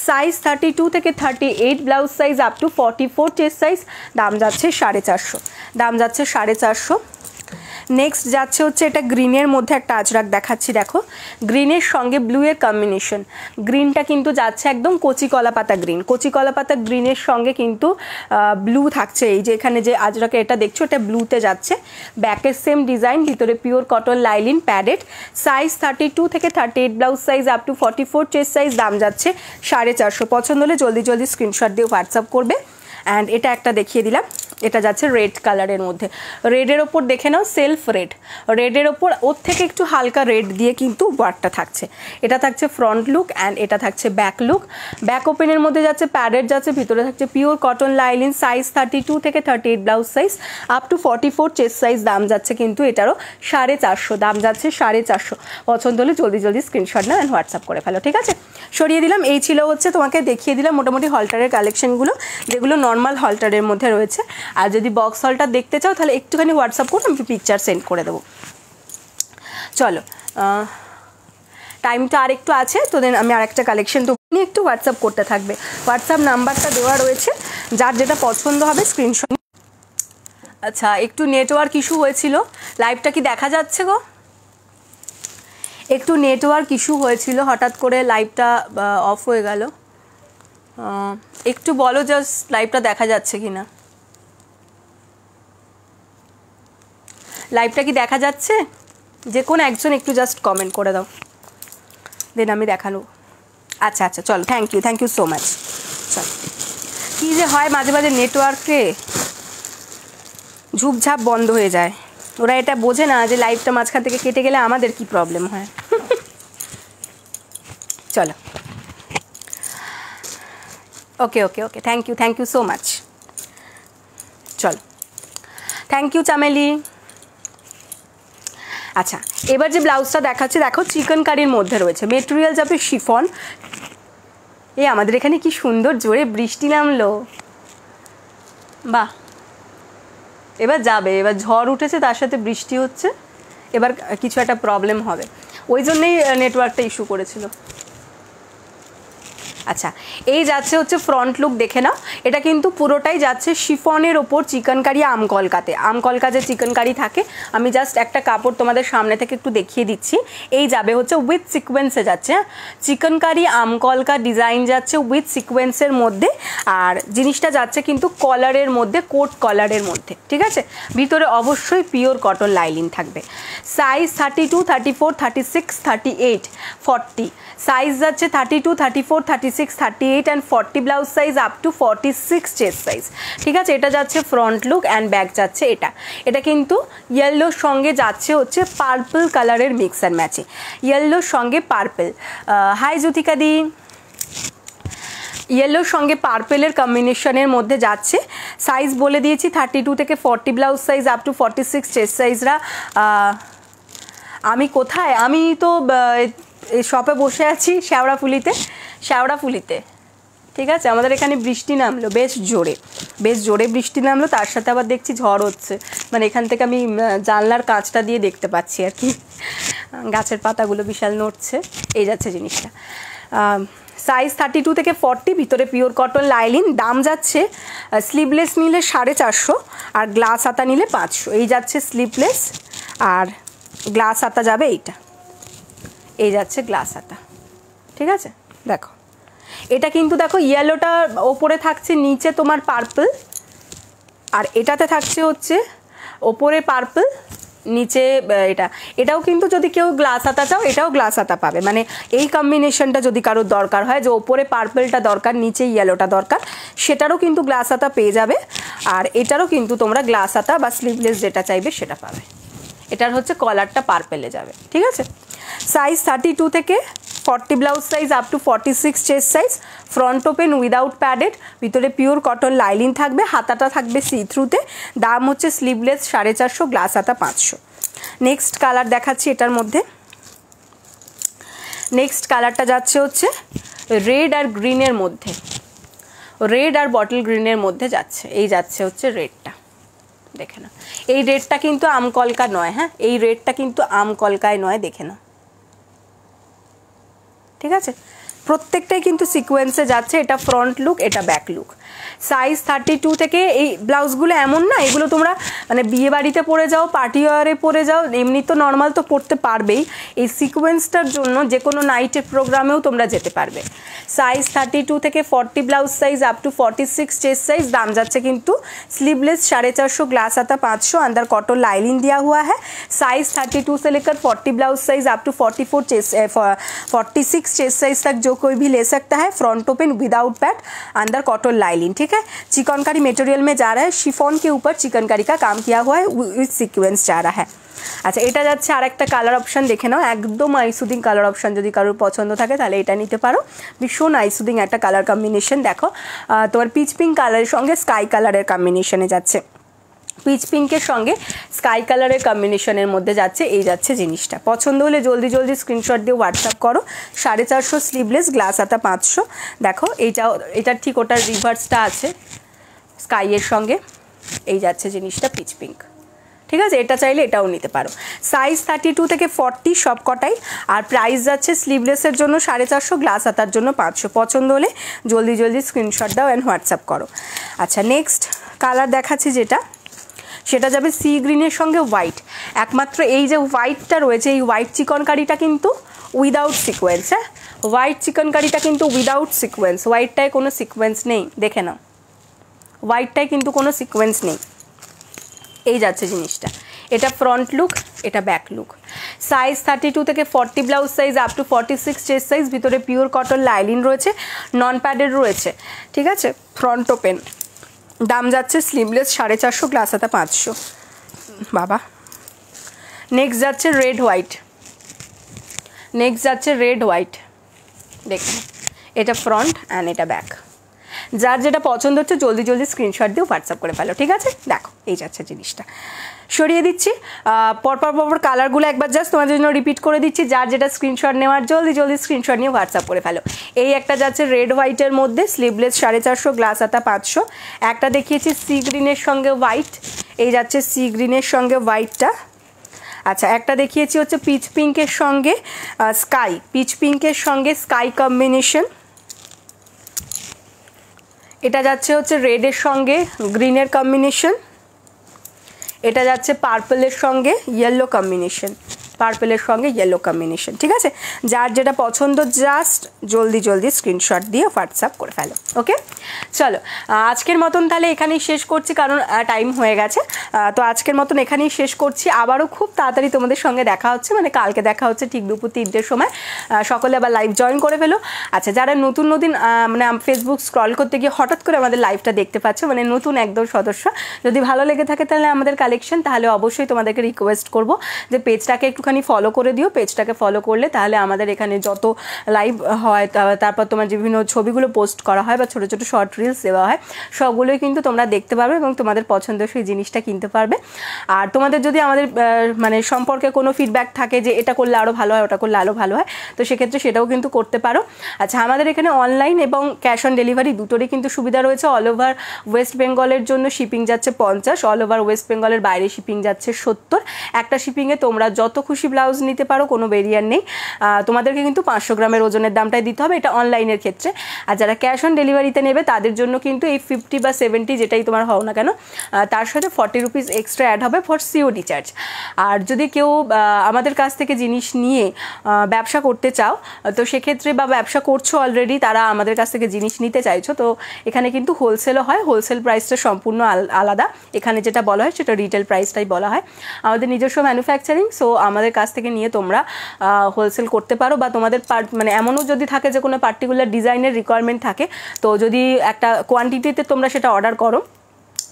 সাইজ 32 থেকে 38 blouse size up two 44 chest size. দাম যাচ্ছে 450, দাম যাচ্ছে 450। নেক্সট যাচ্ছে হচ্ছে এটা গ্রিনের মধ্যে একটা আজরাক দেখাচ্ছি, দেখো গ্রিনের সঙ্গে ব্লু এর কম্বিনেশন, গ্রিনটা কিন্তু যাচ্ছে একদম কচি কলা পাতা গ্রিন, কচি কলা পাতা গ্রিনের সঙ্গে কিন্তু ব্লু থাকছে। এই যে এখানে যে আজরাকে এটা দেখছো এটা ব্লুতে যাচ্ছে, ব্যাকের সেম ডিজাইন, ভিতরে pure cotton lining, padded. Size 32 থেকে 38 blouse size up two 44 chest size. দাম যাচ্ছে 450। পছন্দ হলে জলদি জলদি স্ক্রিনশট দিয়ে হোয়াটসঅ্যাপ করবে। অ্যান্ড এটা একটা দেখিয়ে দিলাম, এটা যাচ্ছে রেড কালারের মধ্যে, রেডের ওপর দেখে নাও সেলফ রেড, রেডের ওপর ওর থেকে একটু হালকা রেড দিয়ে কিন্তু ওয়ার্কটা থাকছে। এটা থাকছে ফ্রন্ট লুক অ্যান্ড এটা থাকছে ব্যাক লুক। ব্যাক ওপেনের মধ্যে যাচ্ছে প্যাডেড যাচ্ছে, ভিতরে থাকছে পিওর কটন লাইলিন। সাইজ 32 থেকে 38 blouse size up two 44 chest size. দাম যাচ্ছে কিন্তু এটারও 450, দাম যাচ্ছে 450। পছন্দ হলে জলদি জলদি স্ক্রিনশট নাও অ্যান্ড হোয়াটসঅ্যাপ করে ফেলো, ঠিক আছে? সরিয়ে দিলাম। এই ছিল হচ্ছে তোমাকে দেখিয়ে দিলাম মোটামুটি হলটারের কালেকশনগুলো, যেগুলো নর্মাল হলটারের মধ্যে রয়েছে। আর যদি বক্স হলটা দেখতে চাও তাহলে একটুখানি হোয়াটসঅ্যাপ করো, আমি পিকচার সেন্ড করে দেবো। চলো, টাইমটা আর একটু আছে তো, দেন আমি আর একটা কালেকশন তো নিয়ে একটু হোয়াটসঅ্যাপ করতে থাকবে। হোয়াটসঅ্যাপ নাম্বারটা দেওয়া রয়েছে, যার যেটা পছন্দ হবে স্ক্রিনশট। আচ্ছা, একটু নেটওয়ার্ক ইস্যু হয়েছিল, লাইভটা কি দেখা যাচ্ছে গো? একটু নেটওয়ার্ক ইস্যু হয়েছিল, হঠাৎ করে লাইভটা অফ হয়ে গেল। একটু বলো জাস্ট লাইভটা দেখা যাচ্ছে কি না, লাইভটা কি দেখা যাচ্ছে? যে কোনো একজন একটু জাস্ট কমেন্ট করে দাও, দেন আমি দেখানো। আচ্ছা আচ্ছা, চলো, থ্যাংক ইউ সো মাচ। চলো, কী যে হয় মাঝে মাঝে নেটওয়ার্কে ঝুপঝাপ বন্ধ হয়ে যায়, ওরা এটা বোঝে না যে লাইভটা মাঝখান থেকে কেটে গেলে আমাদের কি প্রবলেম হয়। চলো, ওকে ওকে ওকে, থ্যাংক ইউ সো মাচ। চলো, থ্যাংক ইউ চামেলি। আচ্ছা, এবার যে ব্লাউজটা দেখাচ্ছি দেখো চিকেন কারির মধ্যে রয়েছে, মেটেরিয়াল যাবে শিফন। আমাদের এখানে কি সুন্দর জোরে বৃষ্টি নামলো, বাহ। এবার যাবে, এবার ঝড় উঠেছে তার সাথে বৃষ্টি হচ্ছে, এবার কিছু একটা প্রবলেম হবে, ওই জন্যেই নেটওয়ার্কটা ইস্যু করেছিল। আচ্ছা, এই যাচ্ছে হচ্ছে ফ্রন্ট লুক, দেখে নাও। এটা কিন্তু পুরোটাই যাচ্ছে শিফনের ওপর চিকেনকারি আমকলকাতে, আমকলকা যে চিকেনকারি থাকে, আমি জাস্ট একটা কাপড় তোমাদের সামনে থেকে একটু দেখিয়ে দিচ্ছি। এই যাবে হচ্ছে উইথ সিকোয়েন্সে যাচ্ছে, চিকেনকারি আমকলকা ডিজাইন যাচ্ছে উইথ সিকোয়েন্সের মধ্যে। আর জিনিসটা যাচ্ছে কিন্তু কলারের মধ্যে, কোট কলারের মধ্যে, ঠিক আছে? ভিতরে অবশ্যই পিওর কটন লাইলিন থাকবে। সাইজ 32, 34, 36, 38, 40, সাইজ যাচ্ছে 32, 34, 36, 38 and 40 blouse size up to 46 chest size, ঠিক আছে? এটা যাচ্ছে ফ্রন্ট লুক অ্যান্ড ব্যাক যাচ্ছে এটা কিন্তু ইয়েলোর সঙ্গে যাচ্ছে হচ্ছে পার্পল কালারের মিক্স অ্যান্ড ম্যাচে, ইয়েলোর সঙ্গে পার্পল। হাই জ্যোতিকা দি, ইয়েলোর সঙ্গে পার্পেলের কম্বিনেশনের মধ্যে যাচ্ছে। সাইজ বলে দিয়েছি 32 থেকে 40 blouse size up to 46 chest সাইজরা। আমি কোথায়, আমি তো শপে বসে আছি শেওড়াফুলিতে, ঠিক আছে। আমাদের এখানে বৃষ্টি নামলো, বেশ জোরে বৃষ্টি নামলো, তার সাথে আবার দেখছি ঝড় হচ্ছে, মানে এখান থেকে আমি জানলার কাঁচটা দিয়ে দেখতে পাচ্ছি আর কি, গাছের পাতাগুলো বিশাল নড়ছে। এই যাচ্ছে জিনিসটা। সাইজ 32 থেকে 40, ভিতরে পিওর কটন লাইলিন। দাম যাচ্ছে স্লিভলেস নিলে 450 আর গ্লাস হাতা নিলে 500। এই যাচ্ছে স্লিভলেস, আর গ্লাস হাতা যাবে এইটা, এই যাচ্ছে গ্লাস হাতা, ঠিক আছে। দেখো এটা কিন্তু দেখো ইয়েলোটা ওপরে থাকছে, নিচে তোমার পার্পল, আর এটাতে থাকছে হচ্ছে ওপরে পার্পল, নিচে এটাও কিন্তু যদি কেউ গ্লাস হাতা চাও এটাও গ্লাস হাতা পাবে, মানে এই কম্বিনেশনটা যদি কারোর দরকার হয় যে ওপরে পার্পলটা দরকার নিচে ইয়েলোটা দরকার, সেটারও কিন্তু গ্লাস হাতা পেয়ে যাবে। আর এটারও কিন্তু তোমরা গ্লাস হাতা বা স্লিভলেস যেটা চাইবে সেটা পাবে। এটার হচ্ছে কলারটা পার্পেলে যাবে, ঠিক আছে। সাইজ 32 থেকে 40 blouse size up to 46 chest size. Front open without padded, ভিতরে পিওর কটন লাইলিন থাকবে, হাতাটা থাকবে সি থ্রুতে। দাম হচ্ছে স্লিভলেস 450, গ্লাস হাতা 500। নেক্সট কালার দেখাচ্ছি এটার মধ্যে। নেক্সট কালারটা যাচ্ছে হচ্ছে রেড আর গ্রিনের মধ্যে, রেড আর বটল গ্রিনের মধ্যে যাচ্ছে। এই যাচ্ছে হচ্ছে রেডটা, দেখে না। এই রেডটা কিন্তু আমকলকা নয়, হ্যাঁ, এই রেডটা কিন্তু আমকলকায় নয়, দেখে না, ঠিক আছে। প্রত্যেকটাই কিন্তু সিকোয়েন্সে যাচ্ছে। এটা ফ্রন্ট লুক, এটা ব্যাক লুক। সাইজ 32 থেকে, এই ব্লাউজগুলো এমন না এগুলো তোমরা মানে বিয়ে বাড়িতে পরে যাও, পার্টি ওয়ারে পরে যাও, এমনি তো নর্মাল তো পরতে পারবেই, এই সিকোয়েন্সটার জন্য যে কোনো নাইটের প্রোগ্রামেও তোমরা যেতে পারবে। সাইজ 32 থেকে 40 blouse size up to 46 chest size. दाम जाচ্ছে কিন্তু स्लीवलेस 450, ग्लास आता 500, अंदर कॉटन लाइनिंग दिया हुआ है। साइज 32 से लेकर 40 blouse size up to 44 chest 46 chest size तक जो कोई भी ले सकता है। फ्रंट ओपन विदाउट पैड, अंदर कॉटन लाइनिंग, ठीक है। चिकनकारी मटेरियल में जा रहा है, शिफॉन के ऊपर चिकनकारी का काम किया हुआ है, विथ सीक्वेंस जा रहा है। আচ্ছা, এটা যাচ্ছে আর একটা কালার অপশন, দেখে নাও, একদম আইসুদিং কালার অপশন। যদি কারোর পছন্দ থাকে তাহলে এটা নিতে পারো, ভীষণ আইসুদিং একটা কালার কম্বিনেশন। দেখো তোমার পিচ পিঙ্ক কালারের সঙ্গে স্কাই কালারের কম্বিনেশনে যাচ্ছে, পিচ পিঙ্কের সঙ্গে স্কাই কালারের কম্বিনেশনের মধ্যে যাচ্ছে। এই যাচ্ছে জিনিসটা, পছন্দ হলে জলদি জলদি স্ক্রিনশট দিয়ে হোয়াটসঅ্যাপ করো। 450 স্লিভলেস, গ্লাস আতা 500। দেখো এটা ঠিক ওটার রিভার্সটা আছে স্কাইয়ের সঙ্গে। এই যাচ্ছে জিনিসটা পিচ পিঙ্ক, ঠিক আছে। এটা চাইলে এটাও নিতে পারো। সাইজ 32 থেকে 40 সব কটাই। আর প্রাইস যাচ্ছে স্লিভলেসের জন্য 450, গ্লাস হাতার জন্য 500। পছন্দ হলে জলদি জলদি স্ক্রিনশট দাও অ্যান্ড হোয়াটসঅ্যাপ করো। আচ্ছা, নেক্সট কালার দেখাচ্ছি যেটা, সেটা যাবে সি গ্রিনের সঙ্গে হোয়াইট। একমাত্র এই যে হোয়াইটটা রয়েছে, এই হোয়াইট চিকনকারিটা কিন্তু উইদাউট সিকোয়েন্স, হ্যাঁ, হোয়াইট চিকনকারিটা কিন্তু উইদাউট সিকোয়েন্স। হোয়াইটটায় কোনো সিকোয়েন্স নেই, দেখে নাও, হোয়াইটটায় কিন্তু কোনো সিকোয়েন্স নেই। এই যাচ্ছে জিনিসটা, এটা ফ্রন্ট লুক, এটা ব্যাক লুক। সাইজ 32 থেকে 40 blouse size up to 46 chest size. ভিতরে পিওর কটন লাইনিং রয়েছে, নন প্যাডেড রয়েছে, ঠিক আছে। Front open. দাম যাচ্ছে স্লিভলেস 450, গ্লাস হাতা 500। বাবা, নেক্সট যাচ্ছে রেড হোয়াইট, নেক্সট যাচ্ছে রেড হোয়াইট। দেখুন, এটা ফ্রন্ট অ্যান্ড এটা ব্যাক। যার যেটা পছন্দ হচ্ছে জলদি জলদি স্ক্রিনশট দিয়ে হোয়াটসঅ্যাপ করে ফেলো, ঠিক আছে। দেখো, এই যাচ্ছে জিনিসটা, সরিয়ে দিচ্ছি পরপর কালারগুলো একবার জাস্ট তোমাদের জন্য রিপিট করে দিচ্ছি। যার যেটা স্ক্রিনশট নেওয়ার জলদি জলদি স্ক্রিনশট নিয়ে হোয়াটসঅ্যাপ করে ফেলো। এই একটা যাচ্ছে রেড হোয়াইটের মধ্যে, স্লিভলেস 450, গ্লাস হাতা 500। একটা দেখিয়েছি সি গ্রিনের সঙ্গে হোয়াইট, এই যাচ্ছে সি গ্রিনের সঙ্গে হোয়াইটটা। আচ্ছা, একটা দেখিয়েছি হচ্ছে পিচ পিঙ্কের সঙ্গে স্কাই, পিচ পিঙ্কের সঙ্গে স্কাই কম্বিনেশন। এটা যাচ্ছে হচ্ছে রেডের সঙ্গে গ্রিনের কম্বিনেশন। এটা যাচ্ছে পার্পলের সঙ্গে ইয়েলো কম্বিনেশন, পার্পলের সঙ্গে ইয়েলো কম্বিনেশন, ঠিক আছে। যার যেটা পছন্দ জাস্ট জলদি জলদি স্ক্রিনশট দিয়ে হোয়াটসঅ্যাপ করে ফেলো, ওকে। চলো, আজকের মতন তাহলে এখানেই শেষ করছি, কারণ টাইম হয়ে গেছে। তো আজকের মতন এখানেই শেষ করছি। আবারও খুব তাড়াতাড়ি তোমাদের সঙ্গে দেখা হচ্ছে, মানে কালকে দেখা হচ্ছে ঠিক দুপুর 3টের সময়। সকলে আবার লাইভ জয়েন করে ফেলো। আচ্ছা, যারা নতুন মানে ফেসবুক স্ক্রল করতে গিয়ে হঠাৎ করে আমাদের লাইভটা দেখতে পাচ্ছ, মানে নতুন একদম সদস্য, যদি ভালো লেগে থাকে তাহলে আমাদের কালেকশন, তাহলে অবশ্যই তোমাদেরকে রিকোয়েস্ট করবো যে পেজটাকে একটু একটুখানি ফলো করে দিও, পেজটাকে ফলো করলে তাহলে আমাদের এখানে যত লাইভ হয় তারপর তোমার যে বিভিন্ন ছবিগুলো পোস্ট করা হয় বা ছোটো ছোটো শর্ট রিলস দেওয়া হয় সবগুলোই কিন্তু তোমরা দেখতে পারবে এবং তোমাদের পছন্দসই জিনিসটা কিনতে পারবে। আর তোমাদের যদি আমাদের মানে সম্পর্কে কোনো ফিডব্যাক থাকে যে এটা করলে আরও ভালো হয়, ওটা করলে আরও ভালো হয়, তো সেক্ষেত্রে সেটাও কিন্তু করতে পারো। আচ্ছা, আমাদের এখানে অনলাইন এবং ক্যাশ অন ডেলিভারি দুটোরই কিন্তু সুবিধা রয়েছে। অল ওভার ওয়েস্ট বেঙ্গলের জন্য শিপিং যাচ্ছে 50, অল ওভার ওয়েস্ট বেঙ্গলের বাইরে শিপিং যাচ্ছে 70। একটা শিপিংয়ে তোমরা যত খুশি ব্লাউজ নিতে পারো, কোনো ভেরিয়ার নেই। তোমাদেরকে কিন্তু 500 গ্রামের ওজনের দামটাই দিতে হবে, এটা অনলাইনের ক্ষেত্রে। আর যারা ক্যাশ অন ডেলিভারিতে নেবে তাদের জন্য কিন্তু এই 50 বা 70 যেটাই তোমার হও না কেন, তার সাথে 40 রুপিস এক্সট্রা অ্যাড হবে ফর সিওডি চার্জ। আর যদি কেউ আমাদের কাছ থেকে জিনিস নিয়ে ব্যবসা করতে চাও, তো সেক্ষেত্রে বা ব্যবসা করছো অলরেডি, তারা আমাদের কাছ থেকে জিনিস নিতে চাইছো, তো এখানে কিন্তু হোলসেলও হয়। হোলসেল প্রাইসটা সম্পূর্ণ আলাদা, এখানে যেটা বলা হয় সেটা রিটেল প্রাইসটাই বলা হয়। আমাদের নিজস্ব ম্যানুফ্যাকচারিং, সো আমাদের কাছ থেকে নিয়ে তোমরা হোলসেল করতে পারো। বা তোমাদের মানে এমনও যদি থাকে যে কোনো পার্টিকুলার ডিজাইনের রিকোয়ারমেন্ট থাকে, তো যদি একটা কোয়ান্টিটিতে তোমরা সেটা অর্ডার করো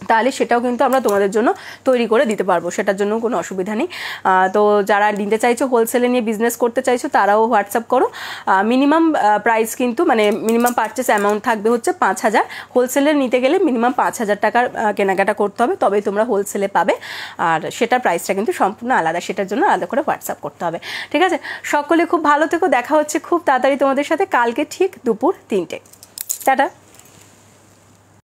তাহলে সেটাও কিন্তু আমরা তোমাদের জন্য তৈরি করে দিতে পারবো, সেটার জন্য কোনো অসুবিধা নেই। তো যারা নিতে চাইছো, হোলসেলে নিয়ে বিজনেস করতে চাইছো, তারাও হোয়াটসঅ্যাপ করো। মিনিমাম প্রাইস কিন্তু মানে মিনিমাম পারচেস অ্যামাউন্ট থাকবে হচ্ছে 5000। হোলসেলে নিতে গেলে মিনিমাম 5000 টাকার কেনাকাটা করতে হবে, তবেই তোমরা হোলসেলে পাবে। আর সেটার প্রাইসটা কিন্তু সম্পূর্ণ আলাদা, সেটার জন্য আলাদা করে হোয়াটসঅ্যাপ করতে হবে। ঠিক আছে, সকলে খুব ভালো থেকো, দেখা হচ্ছে খুব তাড়াতাড়ি তোমাদের সাথে কালকে ঠিক দুপুর 3টে। টাটা।